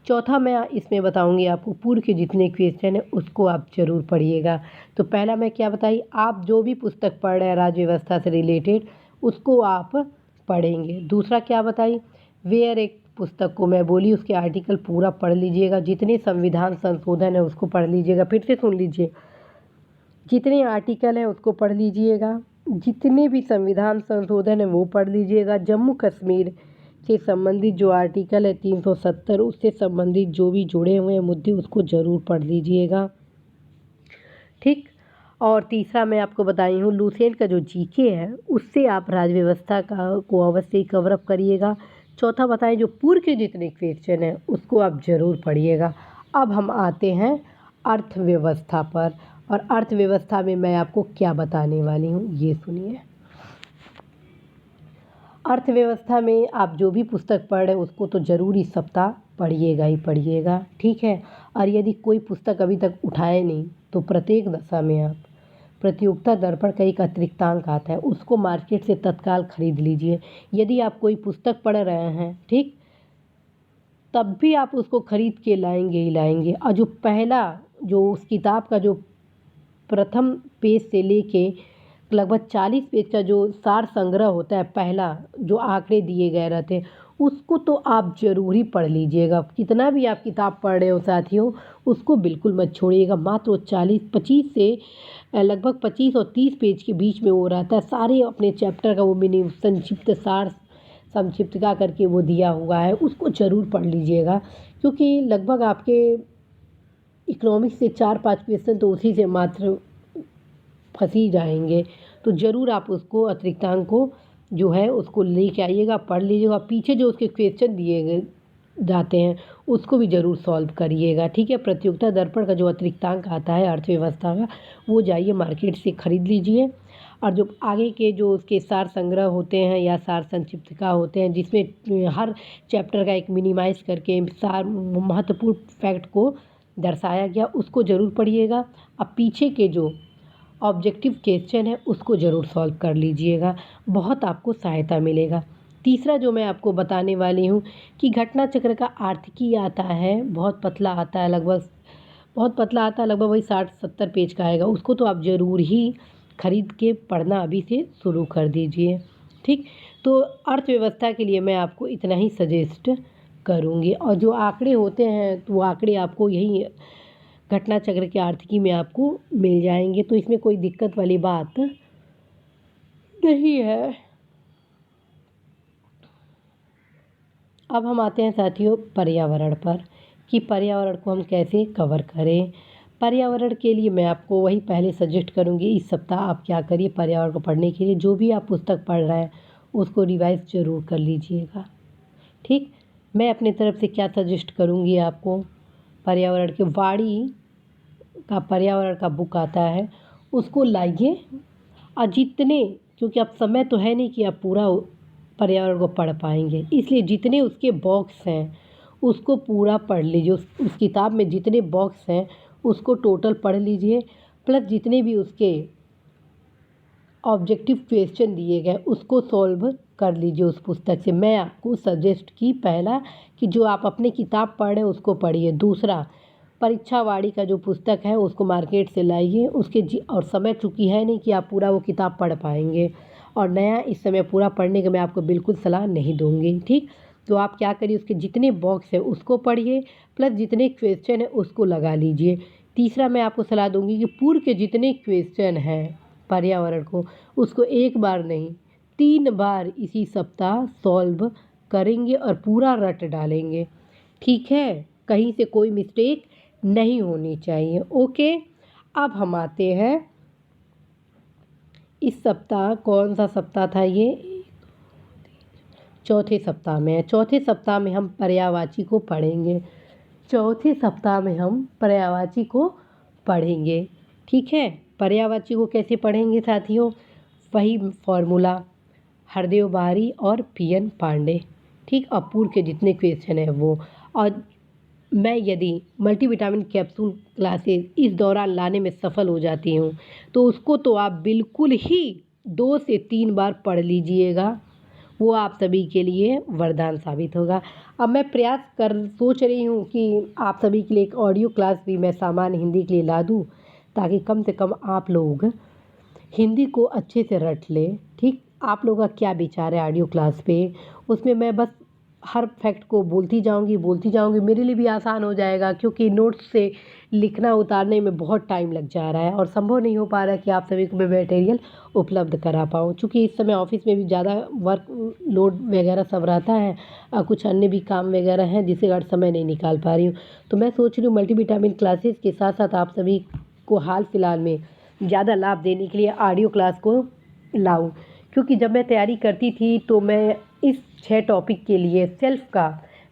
चौथा मैं इसमें बताऊंगी आपको पूर्व के जितने क्वेश्चन हैं उसको आप ज़रूर पढ़िएगा। तो पहला मैं क्या बताई, आप जो भी पुस्तक पढ़ रहे हैं राज्य व्यवस्था से रिलेटेड उसको आप पढ़ेंगे। दूसरा क्या बताई, वेयर एक पुस्तक को मैं बोली उसके आर्टिकल पूरा पढ़ लीजिएगा, जितने संविधान संशोधन है उसको पढ़ लीजिएगा। फिर से सुन लीजिए, जितने आर्टिकल हैं उसको पढ़ लीजिएगा, जितने भी संविधान संशोधन है वो पढ़ लीजिएगा। जम्मू कश्मीर से संबंधित जो आर्टिकल है 370 उससे संबंधित जो भी जुड़े हुए हैं मुद्दे उसको ज़रूर पढ़ लीजिएगा। ठीक, और तीसरा मैं आपको बताई हूँ लुसेंट का जो जीके है उससे आप राज्य व्यवस्था का को अवश्य ही कवर अप करिएगा। चौथा बताएं जो पूर्व के जितने क्वेश्चन हैं उसको आप ज़रूर पढ़िएगा। अब हम आते हैं अर्थव्यवस्था पर, और अर्थव्यवस्था में मैं आपको क्या बताने वाली हूँ ये सुनिए। अर्थव्यवस्था में आप जो भी पुस्तक पढ़ रहे हैं उसको तो ज़रूर इस सप्ताह पढ़िएगा ही पढ़िएगा। ठीक है, और यदि कोई पुस्तक अभी तक उठाए नहीं तो प्रत्येक दशा में आप प्रतियोगिता दर्पण का एक अतिरिक्तांक आता है उसको मार्केट से तत्काल खरीद लीजिए। यदि आप कोई पुस्तक पढ़ रहे हैं, ठीक, तब भी आप उसको खरीद के लाएंगे ही लाएंगे। और जो पहला जो उस किताब का जो प्रथम पेज से लेके लगभग 40 पेज का जो सार संग्रह होता है, पहला जो आंकड़े दिए गए रहते हैं उसको तो आप ज़रूर ही पढ़ लीजिएगा। कितना भी आप किताब पढ़ रहे हो साथियों उसको बिल्कुल मत छोड़िएगा। मात्र 40-25 से लगभग 25 और 30 पेज के बीच में वो रहता है, सारे अपने चैप्टर का वो मिनी संक्षिप्त सार संक्षिप्तता करके वो दिया हुआ है, उसको ज़रूर पढ़ लीजिएगा। क्योंकि लगभग आपके इकोनॉमिक्स से 4-5 क्वेश्चन तो उसी से मात्र फंस ही जाएंगे, तो ज़रूर आप उसको अतिरिक्तांक को जो है उसको लेके आइएगा, पढ़ लीजिएगा। पीछे जो उसके क्वेश्चन दिए गए जाते हैं उसको भी ज़रूर सॉल्व करिएगा। ठीक है, प्रतियोगिता दर्पण का जो अतिरिक्तांक आता है अर्थव्यवस्था का वो जाइए मार्केट से ख़रीद लीजिए। और जो आगे के जो उसके सार संग्रह होते हैं या सार संक्षिप्तका होते हैं जिसमें हर चैप्टर का एक मिनिमाइज़ करके सार महत्वपूर्ण फैक्ट को दर्शाया गया उसको ज़रूर पढ़िएगा। अब पीछे के जो ऑब्जेक्टिव क्वेश्चन है उसको ज़रूर सॉल्व कर लीजिएगा, बहुत आपको सहायता मिलेगा। तीसरा जो मैं आपको बताने वाली हूँ कि घटना चक्र का आर्थिकी आता है, बहुत पतला आता है, लगभग बहुत पतला आता है, लगभग वही 60-70 पेज का आएगा। उसको तो आप ज़रूर ही खरीद के पढ़ना अभी से शुरू कर दीजिए, ठीक। तो अर्थव्यवस्था के लिए मैं आपको इतना ही सजेस्ट करूँगी। और जो आंकड़े होते हैं तो वो आंकड़े आपको यही घटना चक्र की आर्थिकी में आपको मिल जाएंगे, तो इसमें कोई दिक्कत वाली बात नहीं है। अब हम आते हैं साथियों पर्यावरण पर, कि पर्यावरण को हम कैसे कवर करें। पर्यावरण के लिए मैं आपको वही पहले सजेस्ट करूँगी, इस सप्ताह आप क्या करिए पर्यावरण को पढ़ने के लिए, जो भी आप पुस्तक पढ़ रहे हैं उसको रिवाइज़ ज़रूर कर लीजिएगा, ठीक। मैं अपनी तरफ से क्या सजेस्ट करूँगी आपको, पर्यावरण के वाणी का पर्यावरण का बुक आता है उसको लाइए। और जितने, क्योंकि अब समय तो है नहीं कि आप पूरा पर्यावरण को पढ़ पाएंगे, इसलिए जितने उसके बॉक्स हैं उसको पूरा पढ़ लीजिए। उस किताब में जितने बॉक्स हैं उसको टोटल पढ़ लीजिए, प्लस जितने भी उसके ऑब्जेक्टिव क्वेश्चन दिए गए उसको सॉल्व कर लीजिए उस पुस्तक से। मैं आपको सजेस्ट की पहला कि जो आप अपनी किताब पढ़ रहे हैं उसको पढ़िए। दूसरा, परीक्षा वाणी का जो पुस्तक है उसको मार्केट से लाइए, उसके और समय चूँकि है नहीं कि आप पूरा वो किताब पढ़ पाएंगे, और नया इस समय पूरा पढ़ने का मैं आपको बिल्कुल सलाह नहीं दूँगी, ठीक। तो आप क्या करिए, उसके जितने बॉक्स हैं उसको पढ़िए, प्लस जितने क्वेश्चन हैं उसको लगा लीजिए। तीसरा, मैं आपको सलाह दूँगी कि पूर्व के जितने क्वेश्चन हैं पर्यावरण को, उसको एक बार नहीं 3 बार इसी सप्ताह सॉल्व करेंगे और पूरा रट डालेंगे, ठीक है। कहीं से कोई मिस्टेक नहीं होनी चाहिए, ओके। अब हम आते हैं इस सप्ताह, कौन सा सप्ताह था ये, चौथे सप्ताह में है। चौथे सप्ताह में हम पर्यायवाची को पढ़ेंगे, चौथे सप्ताह में हम पर्यायवाची को पढ़ेंगे, ठीक है। पर्यायवाची को कैसे पढ़ेंगे साथियों, वही फॉर्मूला हरदेव बारी और पीएन पांडे, ठीक। और पूर्व के जितने क्वेश्चन हैं वो, और मैं यदि मल्टीविटामिन कैप्सूल क्लासेस इस दौरान लाने में सफल हो जाती हूँ तो उसको तो आप बिल्कुल ही 2 से 3 बार पढ़ लीजिएगा, वो आप सभी के लिए वरदान साबित होगा। अब मैं सोच रही हूँ कि आप सभी के लिए एक ऑडियो क्लास भी मैं सामान्य हिंदी के लिए ला दूँ, ताकि कम से कम आप लोग हिंदी को अच्छे से रट लें, ठीक। आप लोगों का क्या विचार है ऑडियो क्लास पे, उसमें मैं बस हर फैक्ट को बोलती जाऊंगी, मेरे लिए भी आसान हो जाएगा, क्योंकि नोट्स से लिखना उतारने में बहुत टाइम लग जा रहा है और संभव नहीं हो पा रहा है कि आप सभी को मैं मटेरियल उपलब्ध करा पाऊँ, क्योंकि इस समय ऑफिस में भी ज़्यादा वर्क लोड वगैरह सब रहता है और कुछ अन्य भी काम वगैरह हैं जिसके कारण समय नहीं निकाल पा रही हूँ। तो मैं सोच रही हूँ मल्टीविटामिन क्लासेस के साथ साथ आप सभी को हाल फिलहाल में ज़्यादा लाभ देने के लिए ऑडियो क्लास को लाऊं, क्योंकि जब मैं तैयारी करती थी तो मैं इस 6 टॉपिक के लिए सेल्फ का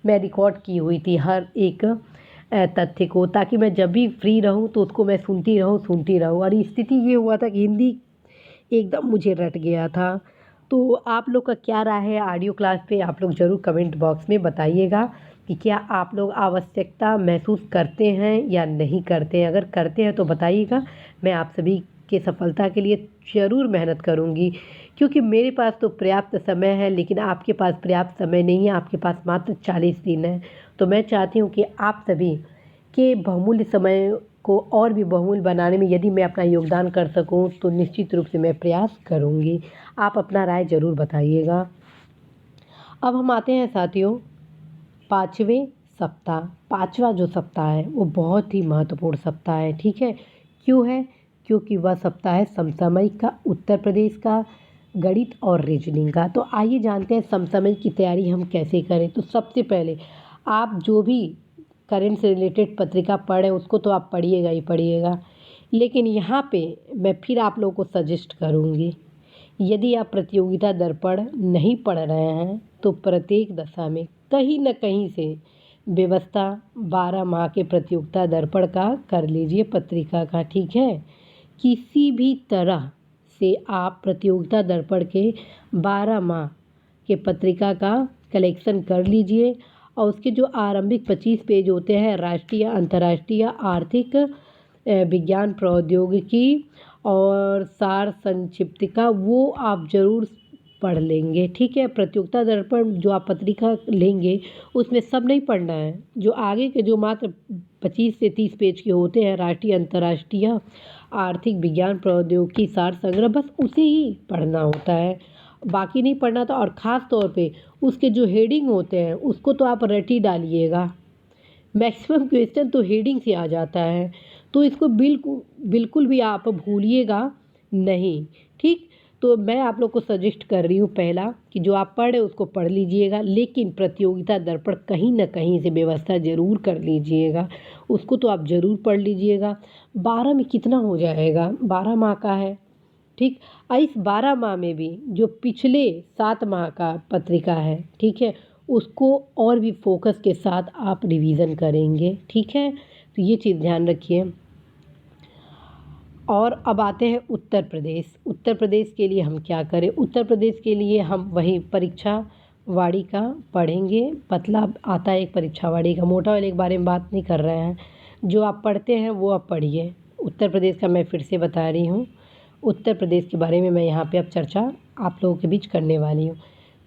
मैं रिकॉर्ड की हुई थी हर एक तथ्य को, ताकि मैं जब भी फ्री रहूं तो उसको मैं सुनती रहूं। और स्थिति ये हुआ था कि हिंदी एकदम मुझे रट गया था। तो आप लोग का क्या राय है ऑडियो क्लास पे, आप लोग ज़रूर कमेंट बॉक्स में बताइएगा कि क्या आप लोग आवश्यकता महसूस करते हैं या नहीं करते हैं। अगर करते हैं तो बताइएगा, मैं आप सभी के सफलता के लिए ज़रूर मेहनत करूँगी, क्योंकि मेरे पास तो पर्याप्त समय है लेकिन आपके पास पर्याप्त समय नहीं है, आपके पास मात्र 40 दिन है। तो मैं चाहती हूँ कि आप सभी के बहुमूल्य समय को और भी बहुमूल्य बनाने में यदि मैं अपना योगदान कर सकूँ तो निश्चित रूप से मैं प्रयास करूँगी। आप अपना राय ज़रूर बताइएगा। अब हम आते हैं साथियों 5वें सप्ताह। 5वां जो सप्ताह है वो बहुत ही महत्वपूर्ण सप्ताह है, ठीक है। क्यों है, क्योंकि वह सप्ताह है समसामयिक का, उत्तर प्रदेश का, गणित और रीजनिंग का। तो आइए जानते हैं समसामयिक की तैयारी हम कैसे करें। तो सबसे पहले आप जो भी करंट से रिलेटेड पत्रिका पढ़ें उसको तो आप पढ़िएगा ही पढ़िएगा, लेकिन यहाँ पे मैं फिर आप लोगों को सजेस्ट करूँगी, यदि आप प्रतियोगिता दर्पण नहीं पढ़ रहे हैं तो प्रत्येक दशा में कहीं न कहीं से व्यवस्था 12 माह के प्रतियोगिता दर्पण का कर लीजिए, पत्रिका का, ठीक है। किसी भी तरह से आप प्रतियोगिता दर्पण के 12 माह के पत्रिका का कलेक्शन कर लीजिए, और उसके जो आरंभिक 25 पेज होते हैं राष्ट्रीय, अंतर्राष्ट्रीय, आर्थिक, विज्ञान, प्रौद्योगिकी और सार संक्षिप्तिका, वो आप ज़रूर पढ़ लेंगे, ठीक है। प्रतियोगिता दर्पण जो आप पत्रिका लेंगे उसमें सब नहीं पढ़ना है, जो आगे के जो मात्र 25 से 30 पेज के होते हैं, राष्ट्रीय अंतर्राष्ट्रीय आर्थिक विज्ञान प्रौद्योगिकी सार संग्रह, बस उसे ही पढ़ना होता है, बाकी नहीं पढ़ना था। और ख़ास तौर पे उसके जो हेडिंग होते हैं उसको तो आप रट ही डालिएगा। मैक्सिमम क्वेश्चन तो हेडिंग से आ जाता है, तो इसको बिल्कुल बिल्कुल भी आप भूलिएगा नहीं, ठीक। तो मैं आप लोग को सजेस्ट कर रही हूँ, पहला कि जो आप पढ़ रहे उसको पढ़ लीजिएगा, लेकिन प्रतियोगिता दर्पण कहीं ना कहीं से व्यवस्था ज़रूर कर लीजिएगा, उसको तो आप ज़रूर पढ़ लीजिएगा। 12 में कितना हो जाएगा, 12 माह का है, ठीक। और इस 12 माह में भी जो पिछले 7 माह का पत्रिका है, ठीक है, उसको और भी फोकस के साथ आप रिवीजन करेंगे, ठीक है। तो ये चीज़ ध्यान रखिए। और अब आते हैं उत्तर प्रदेश। उत्तर प्रदेश के लिए हम क्या करें? उत्तर प्रदेश के लिए हम वही परीक्षा वाड़ी का पढ़ेंगे। पतला आता है एक परीक्षा वाड़ी का, मोटा वाले के बारे में बात नहीं कर रहे हैं। जो आप पढ़ते हैं वो आप पढ़िए। उत्तर प्रदेश का मैं फिर से बता रही हूँ, उत्तर प्रदेश के बारे में मैं यहाँ पे अब चर्चा आप लोगों के बीच करने वाली हूँ।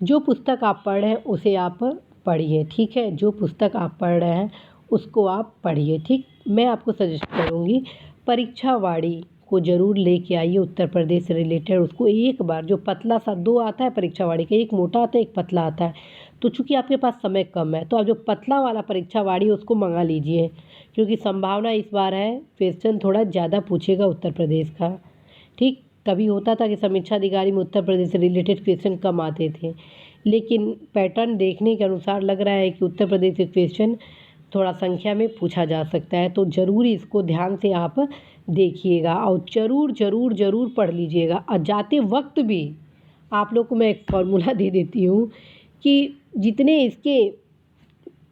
जो पुस्तक आप पढ़ रहे हैं उसे आप पढ़िए, ठीक है। जो पुस्तक आप पढ़ रहे हैं उसको आप पढ़िए, ठीक। मैं आपको सजेस्ट करूँगी परीक्षा वाड़ी को ज़रूर लेके आइए, उत्तर प्रदेश से रिलेटेड। उसको एक बार, जो पतला सा 2 आता है परीक्षा वाड़ी का, एक मोटा आता है एक पतला आता है, तो चूँकि आपके पास समय कम है तो आप जो पतला वाला परीक्षा वाड़ी है उसको मंगा लीजिए, क्योंकि संभावना इस बार है क्वेश्चन थोड़ा ज़्यादा पूछेगा उत्तर प्रदेश का, ठीक। कभी होता था कि समीक्षा अधिकारी में उत्तर प्रदेश से रिलेटेड क्वेश्चन कम आते थे, लेकिन पैटर्न देखने के अनुसार लग रहा है कि उत्तर प्रदेश के क्वेश्चन थोड़ा संख्या में पूछा जा सकता है। तो ज़रूर इसको ध्यान से आप देखिएगा और ज़रूर ज़रूर ज़रूर पढ़ लीजिएगा। और जाते वक्त भी आप लोग को मैं एक फॉर्मूला दे देती हूँ कि जितने इसके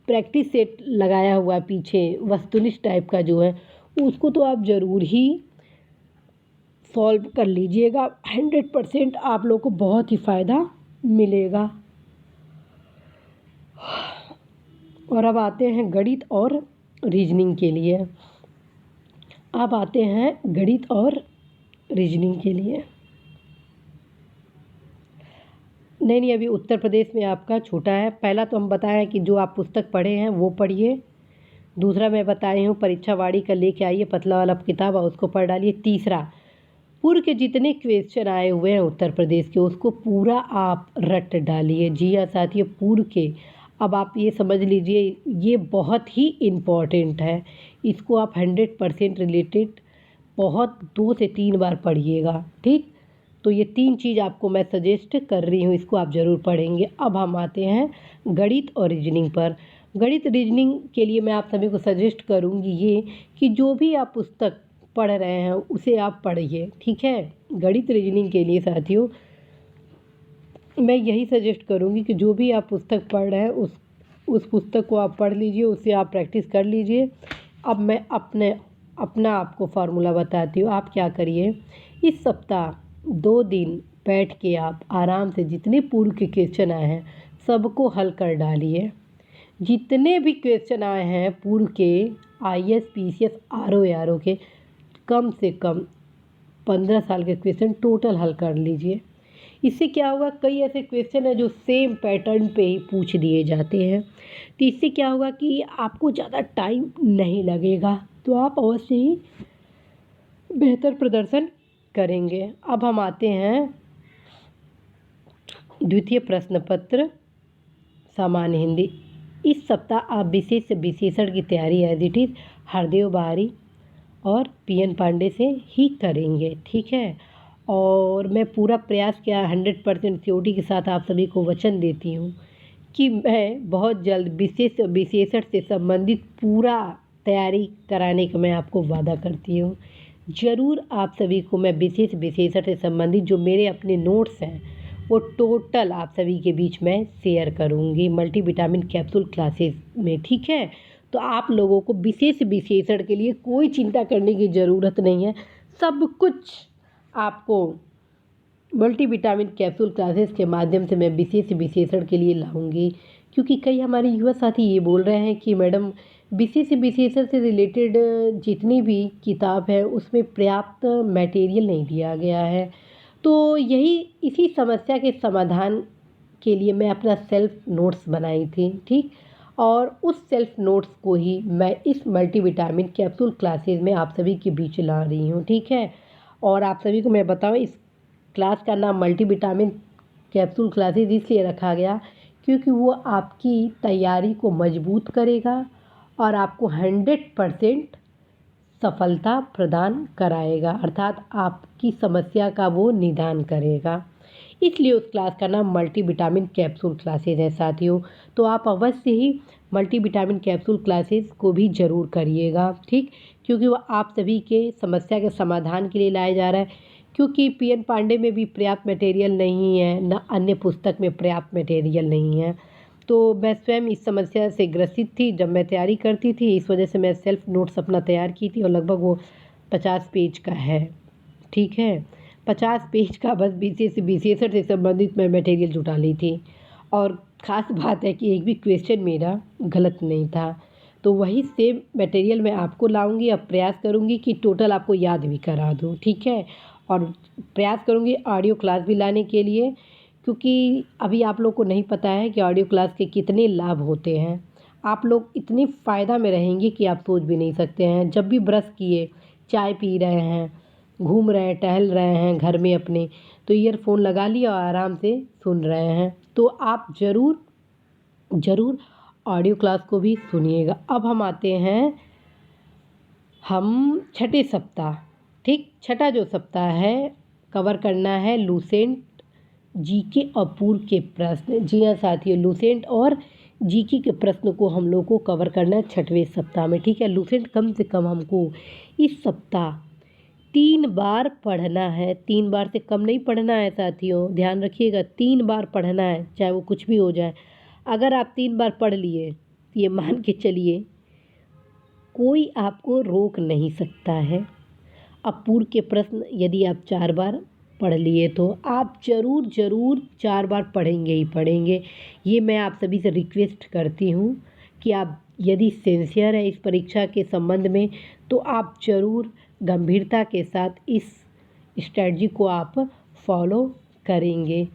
प्रैक्टिस सेट लगाया हुआ है पीछे वस्तुनिष्ठ टाइप का जो है, उसको तो आप ज़रूर ही सॉल्व कर लीजिएगा। 100% आप लोग को बहुत ही फ़ायदा मिलेगा। और अब आते हैं गणित और रीजनिंग के लिए। अब आते हैं गणित और रीजनिंग के लिए। नहीं, अभी उत्तर प्रदेश में आपका छोटा है। पहला तो हम बताएं कि जो आप पुस्तक पढ़े हैं वो पढ़िए। दूसरा मैं बताई हूँ परीक्षा वाड़ी का लेके आइए पतला वाला किताब और उसको पढ़ डालिए। तीसरा, पूर्व के जितने क्वेश्चन आए हुए हैं उत्तर प्रदेश के उसको पूरा आप रट डालिए। जी हाँ साथियों, पूर्व के। अब आप ये समझ लीजिए ये बहुत ही इम्पॉर्टेंट है, इसको आप 100% रिलेटेड बहुत 2 से 3 बार पढ़िएगा, ठीक। तो ये 3 चीज़ आपको मैं सजेस्ट कर रही हूँ, इसको आप ज़रूर पढ़ेंगे। अब हम आते हैं गणित और रीजनिंग पर। गणित रीजनिंग के लिए मैं आप सभी को सजेस्ट करूँगी ये कि जो भी आप पुस्तक पढ़ रहे हैं उसे आप पढ़िए, ठीक है। गणित रीजनिंग के लिए साथियों मैं यही सजेस्ट करूँगी कि जो भी आप पुस्तक पढ़ रहे हैं उस पुस्तक को आप पढ़ लीजिए, उससे आप प्रैक्टिस कर लीजिए। अब मैं अपना आपको फार्मूला बताती हूँ। आप क्या करिए, इस सप्ताह 2 दिन बैठ के आप आराम से जितने पूर्व के क्वेश्चन आए हैं सबको हल कर डालिए। जितने भी क्वेश्चन आए हैं पूर्व के IAS PCS RO के, कम से कम 15 साल के क्वेश्चन टोटल हल कर लीजिए। इससे क्या होगा, कई ऐसे क्वेश्चन है जो सेम पैटर्न पे ही पूछ दिए जाते हैं, तो इससे क्या होगा कि आपको ज़्यादा टाइम नहीं लगेगा, तो आप अवश्य ही बेहतर प्रदर्शन करेंगे। अब हम आते हैं द्वितीय प्रश्न पत्र सामान्य हिंदी। इस सप्ताह आप विशेष विशेषण की तैयारी एज इट इज़ हरदेव बारी और PN पांडे से ही करेंगे, ठीक है। और मैं पूरा प्रयास किया, 100% श्योरिटी के साथ आप सभी को वचन देती हूँ कि मैं बहुत जल्द विशेष विशेषण से संबंधित पूरा तैयारी कराने का मैं आपको वादा करती हूँ। ज़रूर आप सभी को मैं विशेष विशेषण से संबंधित जो मेरे अपने नोट्स हैं वो टोटल आप सभी के बीच में शेयर करूँगी मल्टीविटामिन कैप्सूल क्लासेस में, ठीक है। तो आप लोगों को विशेष विशेषण के लिए कोई चिंता करने की ज़रूरत नहीं है, सब कुछ आपको मल्टीविटामिन कैप्सूल क्लासेस के माध्यम से मैं विशेष विशेषण के लिए लाऊंगी। क्योंकि कई हमारे युवा साथी ये बोल रहे हैं कि मैडम विशेष विशेषण से रिलेटेड जितनी भी किताब है उसमें पर्याप्त मटेरियल नहीं दिया गया है। तो इसी समस्या के समाधान के लिए मैं अपना सेल्फ नोट्स बनाई थी, ठीक। और उस सेल्फ नोट्स को ही मैं इस मल्टीविटामिन कैप्सूल क्लासेस में आप सभी के बीच ला रही हूँ, ठीक है। और आप सभी को मैं बताऊँ, इस क्लास का नाम मल्टीविटामिन कैप्सूल क्लासेस इसलिए रखा गया क्योंकि वो आपकी तैयारी को मजबूत करेगा और आपको 100% सफलता प्रदान कराएगा, अर्थात आपकी समस्या का वो निदान करेगा। इसलिए उस क्लास का नाम मल्टीविटामिन कैप्सूल क्लासेस है साथियों। तो आप अवश्य ही मल्टीविटामिन कैप्सूल क्लासेस को भी ज़रूर करिएगा, ठीक, क्योंकि वो आप सभी के समस्या के समाधान के लिए लाया जा रहा है। क्योंकि पीएन पांडे में भी पर्याप्त मटेरियल नहीं है, न अन्य पुस्तक में पर्याप्त मटेरियल नहीं है। तो मैं स्वयं इस समस्या से ग्रसित थी जब मैं तैयारी करती थी, इस वजह से मैं सेल्फ नोट्स अपना तैयार की थी और लगभग वो 50 पेज का है, ठीक है। 50 पेज का बस बीसीए से बीसीएसर से संबंधित मैं मटेरियल जुटा ली थी। और ख़ास बात है कि एक भी क्वेश्चन मेरा गलत नहीं था। तो वही सेम मटेरियल मैं आपको लाऊंगी। अब प्रयास करूंगी कि टोटल आपको याद भी करा दूं, ठीक है। और प्रयास करूंगी ऑडियो क्लास भी लाने के लिए, क्योंकि अभी आप लोग को नहीं पता है कि ऑडियो क्लास के कितने लाभ होते हैं। आप लोग इतने फ़ायदा में रहेंगे कि आप सोच भी नहीं सकते हैं। जब भी ब्रश किए, चाय पी रहे हैं, घूम रहे हैं, टहल रहे हैं घर में अपने, तो ईयरफोन लगा लिया और आराम से सुन रहे हैं। तो आप ज़रूर ज़रूर ऑडियो क्लास को भी सुनिएगा। अब हम आते हैं हम छठे सप्ताह, ठीक, छठा जो सप्ताह है कवर करना है लूसेंट, जीके और पूर्व के प्रश्न। जी हाँ साथियों, लूसेंट और जीके के प्रश्न को हम लोग को कवर करना है छठवें सप्ताह में, ठीक है। लूसेंट कम से कम हमको इस सप्ताह 3 बार पढ़ना है। 3 बार से कम नहीं पढ़ना है साथियों, ध्यान रखिएगा, 3 बार पढ़ना है, चाहे वो कुछ भी हो जाए। अगर आप 3 बार पढ़ लिए, ये मान के चलिए कोई आपको रोक नहीं सकता है। अब पूर्व के प्रश्न यदि आप 4 बार पढ़ लिए तो आप ज़रूर ज़रूर 4 बार पढ़ेंगे ही पढ़ेंगे। ये मैं आप सभी से रिक्वेस्ट करती हूँ कि आप यदि सिंसियर है इस परीक्षा के संबंध में, तो आप ज़रूर गंभीरता के साथ इस स्ट्रेटजी को आप फॉलो करेंगे।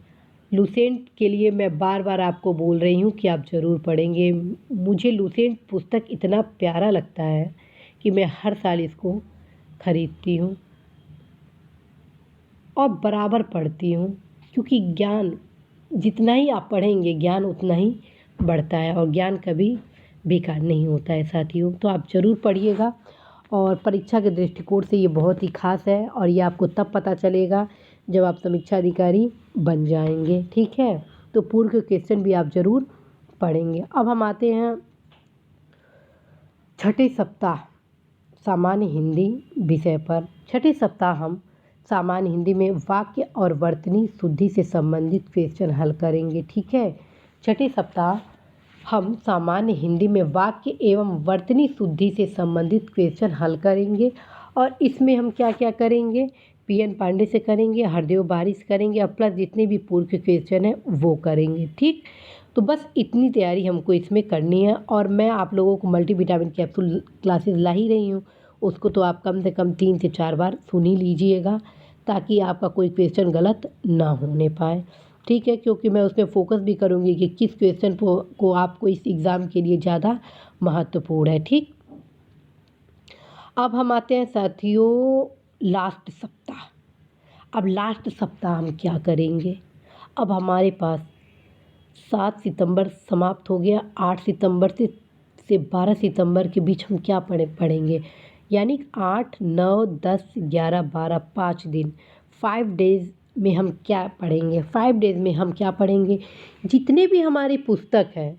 लूसेंट के लिए मैं बार बार आपको बोल रही हूँ कि आप ज़रूर पढ़ेंगे। मुझे लूसेंट पुस्तक इतना प्यारा लगता है कि मैं हर साल इसको खरीदती हूँ और बराबर पढ़ती हूँ, क्योंकि ज्ञान जितना ही आप पढ़ेंगे ज्ञान उतना ही बढ़ता है और ज्ञान कभी बेकार नहीं होता है साथियों। तो आप ज़रूर पढ़िएगा और परीक्षा के दृष्टिकोण से ये बहुत ही खास है और ये आपको तब पता चलेगा जब आप समीक्षा अधिकारी बन जाएंगे, ठीक है। तो पूर्व के क्वेश्चन भी आप ज़रूर पढ़ेंगे। अब हम आते हैं छठे सप्ताह सामान्य हिंदी विषय पर। छठे सप्ताह हम सामान्य हिंदी में वाक्य और वर्तनी शुद्धि से संबंधित क्वेश्चन हल करेंगे, ठीक है। छठे सप्ताह हम सामान्य हिंदी में वाक्य एवं वर्तनी शुद्धि से संबंधित क्वेश्चन हल करेंगे। और इसमें हम क्या क्या करेंगे, पीएन पांडे से करेंगे, हरदेव बारिश करेंगे और प्लस जितने भी पूर्व के क्वेश्चन हैं वो करेंगे, ठीक। तो बस इतनी तैयारी हमको इसमें करनी है। और मैं आप लोगों को मल्टीविटामिन कैप्सूल क्लासेस ला ही रही हूँ, उसको तो आप कम से कम 3 से 4 बार सुन ही लीजिएगा, ताकि आपका कोई क्वेश्चन गलत ना होने पाए, ठीक है। क्योंकि मैं उसमें फोकस भी करूँगी कि किस क्वेश्चन को आपको इस एग्ज़ाम के लिए ज़्यादा महत्वपूर्ण है, ठीक। अब हम आते हैं साथियों लास्ट सप्ताह। अब लास्ट सप्ताह हम क्या करेंगे, अब हमारे पास 7 सितंबर समाप्त हो गया, 8 सितंबर से 12 सितंबर के बीच हम क्या पढ़ेंगे, यानी 8, 9, 10, 11, 12 5 दिन, 5 डेज़ में हम क्या पढ़ेंगे। 5 डेज़ में हम क्या पढ़ेंगे, जितने भी हमारी पुस्तक है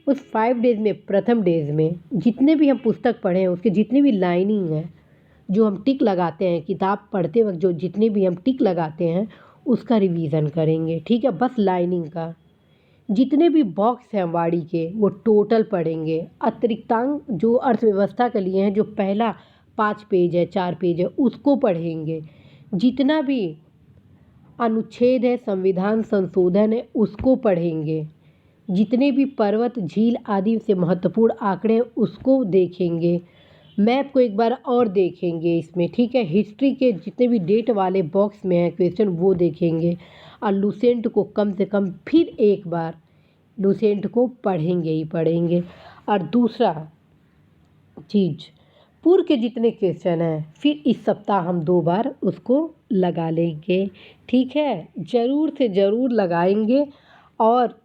उस 5 डेज़ में, प्रथम डेज़ में जितने भी हम पुस्तक पढ़े हैं उसके जितने भी लाइनिंग है, जो हम टिक लगाते हैं किताब पढ़ते वक्त, जो जितने भी हम टिक लगाते हैं उसका रिवीजन करेंगे, ठीक है। बस लाइनिंग का जितने भी बॉक्स हैं वाड़ी के वो टोटल पढ़ेंगे। अतिरिक्तांक जो अर्थव्यवस्था के लिए हैं, जो पहला 5 पेज है, 4 पेज है, उसको पढ़ेंगे। जितना भी अनुच्छेद है, संविधान संशोधन है, उसको पढ़ेंगे। जितने भी पर्वत, झील आदि से महत्वपूर्ण आंकड़े हैं उसको देखेंगे। मैप को एक बार और देखेंगे इसमें, ठीक है। हिस्ट्री के जितने भी डेट वाले बॉक्स में हैं क्वेश्चन वो देखेंगे। और लूसेंट को कम से कम फिर एक बार लूसेंट को पढ़ेंगे ही पढ़ेंगे। और दूसरा चीज़, पूर्व के जितने क्वेश्चन हैं फिर इस सप्ताह हम 2 बार उसको लगा लेंगे, ठीक है? ज़रूर से ज़रूर लगाएंगे और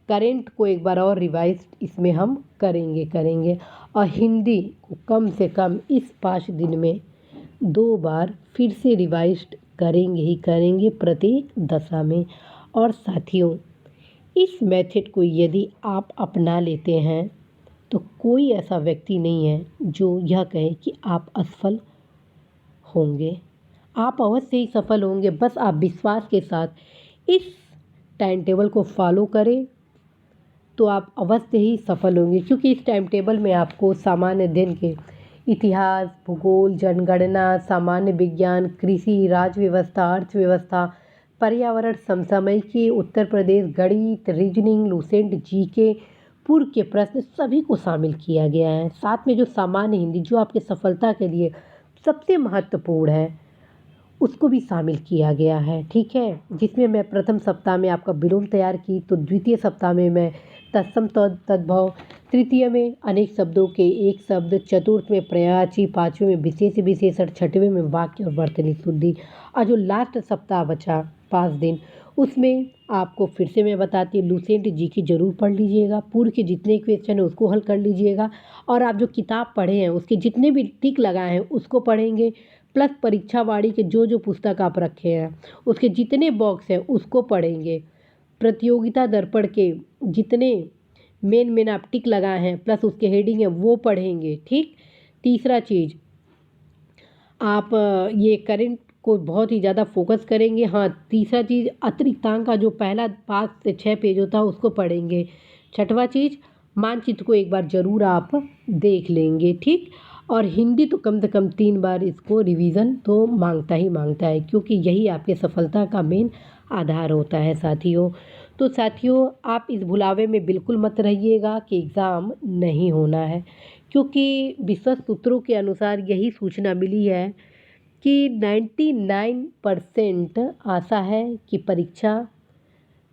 करेंट को एक बार और रिवाइज इसमें हम करेंगे। और हिंदी को कम से कम इस 5 दिन में 2 बार फिर से रिवाइज करेंगे ही करेंगे प्रत्येक दशा में। और साथियों, इस मेथड को यदि आप अपना लेते हैं तो कोई ऐसा व्यक्ति नहीं है जो यह कहे कि आप असफल होंगे। आप अवश्य ही सफल होंगे, बस आप विश्वास के साथ इस टाइम टेबल को फॉलो करें तो आप अवश्य ही सफल होंगे। क्योंकि इस टाइम टेबल में आपको सामान्य अध्ययन के इतिहास, भूगोल, जनगणना, सामान्य विज्ञान, कृषि, राज्य व्यवस्था, अर्थव्यवस्था, पर्यावरण, समसामयिकी, उत्तर प्रदेश, गणित, रीजनिंग, लूसेंट, जीके, पूर्व के प्रश्न सभी को शामिल किया गया है। साथ में जो सामान्य हिंदी जो आपकी सफलता के लिए सबसे महत्वपूर्ण है उसको भी शामिल किया गया है, ठीक है? जिसमें मैं प्रथम सप्ताह में आपका विलोम तैयार की, तो द्वितीय सप्ताह में मैं तत्सम तद्भव, तृतीय में अनेक शब्दों के एक शब्द, चतुर्थ में पर्यायवाची, पाँचवें में विशेष विशेषण, छठवें में वाक्य और वर्तनी शुद्धि। और जो लास्ट सप्ताह बचा 5 दिन, उसमें आपको फिर से मैं बताती हूँ, लूसेंट जी की ज़रूर पढ़ लीजिएगा, पूर्व के जितने क्वेश्चन हैं उसको हल कर लीजिएगा। और आप जो किताब पढ़े हैं उसके जितने भी टिक लगाए हैं उसको पढ़ेंगे, प्लस परीक्षावाड़ी के जो पुस्तक आप रखे हैं उसके जितने बॉक्स हैं उसको पढ़ेंगे, प्रतियोगिता दर्पण के जितने मेन आप टिक लगाए हैं प्लस उसके हेडिंग है वो पढ़ेंगे, ठीक? तीसरा चीज़, आप ये करंट को बहुत ही ज़्यादा फोकस करेंगे। हाँ, तीसरा चीज़, अतिरिक्तांक का जो पहला 5 से 6 पेज होता है उसको पढ़ेंगे। छठवा चीज़, मानचित्र को एक बार ज़रूर आप देख लेंगे, ठीक? और हिंदी तो कम से कम 3 बार इसको रिवीजन तो मांगता ही मांगता है, क्योंकि यही आपके सफलता का मेन आधार होता है साथियों। तो साथियों, आप इस भुलावे में बिल्कुल मत रहिएगा कि एग्ज़ाम नहीं होना है, क्योंकि विश्वस्त सूत्रों के अनुसार यही सूचना मिली है कि 99% आशा है कि परीक्षा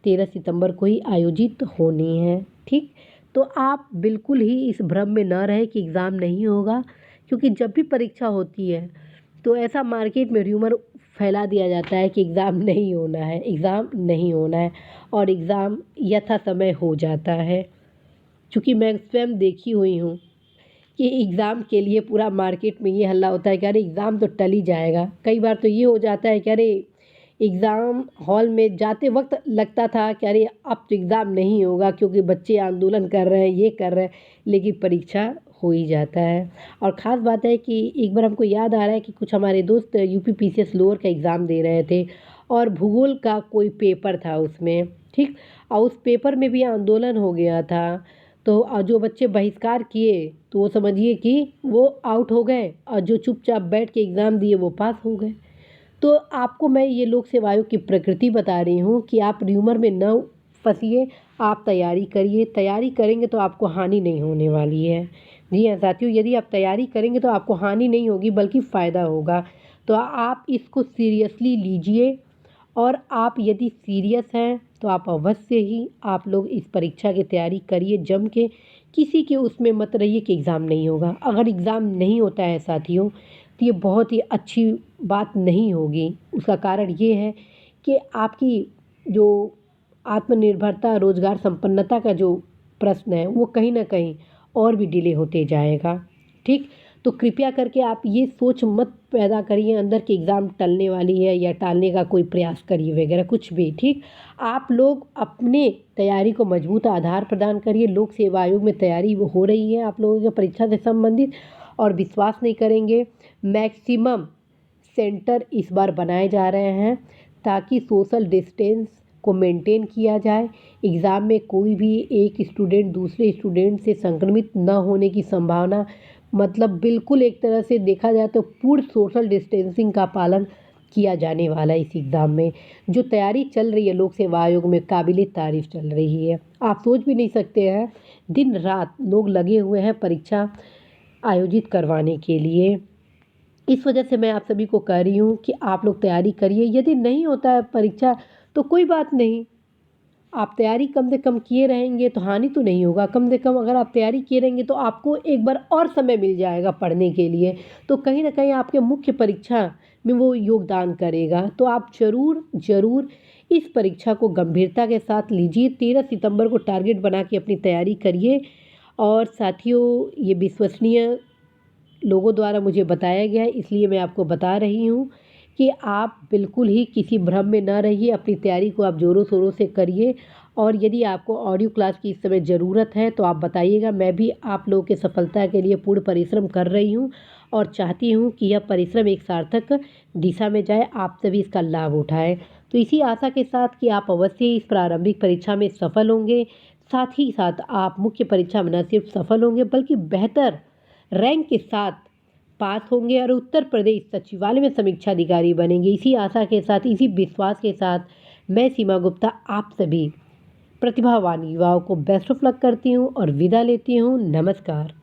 13 सितंबर को ही आयोजित होनी है, ठीक? तो आप बिल्कुल ही इस भ्रम में न रहें कि एग्ज़ाम नहीं होगा, क्योंकि जब भी परीक्षा होती है तो ऐसा मार्केट में र्यूमर फैला दिया जाता है कि एग्ज़ाम नहीं होना है, एग्ज़ाम नहीं होना है, और एग्ज़ाम यथा समय हो जाता है। चूँकि मैं स्वयं देखी हुई हूँ कि एग्ज़ाम के लिए पूरा मार्केट में ये हल्ला होता है कि अरे एग्ज़ाम तो टल ही जाएगा। कई बार तो ये हो जाता है कि अरे एग्ज़ाम हॉल में जाते वक्त लगता था कि अरे अब तो एग्ज़ाम नहीं होगा, क्योंकि बच्चे आंदोलन कर रहे हैं, ये कर रहे हैं, लेकिन परीक्षा हो ही जाता है। और ख़ास बात है कि एक बार हमको याद आ रहा है कि कुछ हमारे दोस्त यूपी पीसीएस लोअर का एग्ज़ाम दे रहे थे और भूगोल का कोई पेपर था उसमें, ठीक? और उस पेपर में भी आंदोलन हो गया था। तो जो बच्चे बहिष्कार किए तो वो समझिए कि वो आउट हो गए, और जो चुपचाप बैठ के एग्ज़ाम दिए वो पास हो गए। तो आपको मैं ये लोक सेवा आयोग की प्रकृति बता रही हूँ कि आप र्यूमर में न फंसिए, आप तैयारी करिए। तैयारी करेंगे तो आपको हानि नहीं होने वाली है। जी हाँ साथियों, यदि आप तैयारी करेंगे तो आपको हानि नहीं होगी बल्कि फ़ायदा होगा। तो आप इसको सीरियसली लीजिए, और आप यदि सीरियस हैं तो आप अवश्य ही आप लोग इस परीक्षा की तैयारी करिए जम के। किसी के उसमें मत रहिए कि एग्ज़ाम नहीं होगा। अगर एग्ज़ाम नहीं होता है साथियों तो ये बहुत ही अच्छी बात नहीं होगी। उसका कारण ये है कि आपकी जो आत्मनिर्भरता, रोज़गार संपन्नता का जो प्रश्न है वो कहीं न कहीं और भी डिले होते जाएगा, ठीक? तो कृपया करके आप ये सोच मत पैदा करिए अंदर कि एग्ज़ाम टलने वाली है या टालने का कोई प्रयास करिए वगैरह कुछ भी, ठीक? आप लोग अपने तैयारी को मजबूत आधार प्रदान करिए। लोक सेवा आयोग में तैयारी वो हो रही है आप लोगों की परीक्षा से संबंधित, और विश्वास नहीं करेंगे, मैक्सिमम सेंटर इस बार बनाए जा रहे हैं ताकि सोशल डिस्टेंस को मेंटेन किया जाए। एग्ज़ाम में कोई भी एक स्टूडेंट दूसरे स्टूडेंट से संक्रमित न होने की संभावना, मतलब बिल्कुल एक तरह से देखा जाए तो पूर्ण सोशल डिस्टेंसिंग का पालन किया जाने वाला है इस एग्ज़ाम में। जो तैयारी चल रही है लोक सेवा आयोग में काबिले तारीफ़ चल रही है। आप सोच भी नहीं सकते हैं, दिन रात लोग लगे हुए हैं परीक्षा आयोजित करवाने के लिए। इस वजह से मैं आप सभी को कह रही हूँ कि आप लोग तैयारी करिए। यदि नहीं होता है परीक्षा तो कोई बात नहीं, आप तैयारी कम से कम किए रहेंगे तो हानि तो नहीं होगा। कम से कम अगर आप तैयारी किए रहेंगे तो आपको एक बार और समय मिल जाएगा पढ़ने के लिए, तो कहीं न कहीं आपके मुख्य परीक्षा में वो योगदान करेगा। तो आप ज़रूर इस परीक्षा को गंभीरता के साथ लीजिए। 13 सितंबर को टारगेट बना के अपनी तैयारी करिए। और साथियों, ये विश्वसनीय लोगों द्वारा मुझे बताया गया है, इसलिए मैं आपको बता रही हूँ कि आप बिल्कुल ही किसी भ्रम में ना रहिए। अपनी तैयारी को आप ज़ोरों शोरों से करिए। और यदि आपको ऑडियो क्लास की इस समय ज़रूरत है तो आप बताइएगा। मैं भी आप लोगों की सफलता के लिए पूर्ण परिश्रम कर रही हूँ और चाहती हूँ कि यह परिश्रम एक सार्थक दिशा में जाए, आप सभी इसका लाभ उठाएं। तो इसी आशा के साथ कि आप अवश्य ही इस प्रारंभिक परीक्षा में सफल होंगे, साथ ही साथ आप मुख्य परीक्षा में न सिर्फ सफल होंगे बल्कि बेहतर रैंक के साथ पास होंगे और उत्तर प्रदेश सचिवालय में समीक्षा अधिकारी बनेंगे। इसी आशा के साथ, इसी विश्वास के साथ मैं सीमा गुप्ता आप सभी प्रतिभावान युवाओं को बेस्ट ऑफ लक करती हूँ और विदा लेती हूँ। नमस्कार।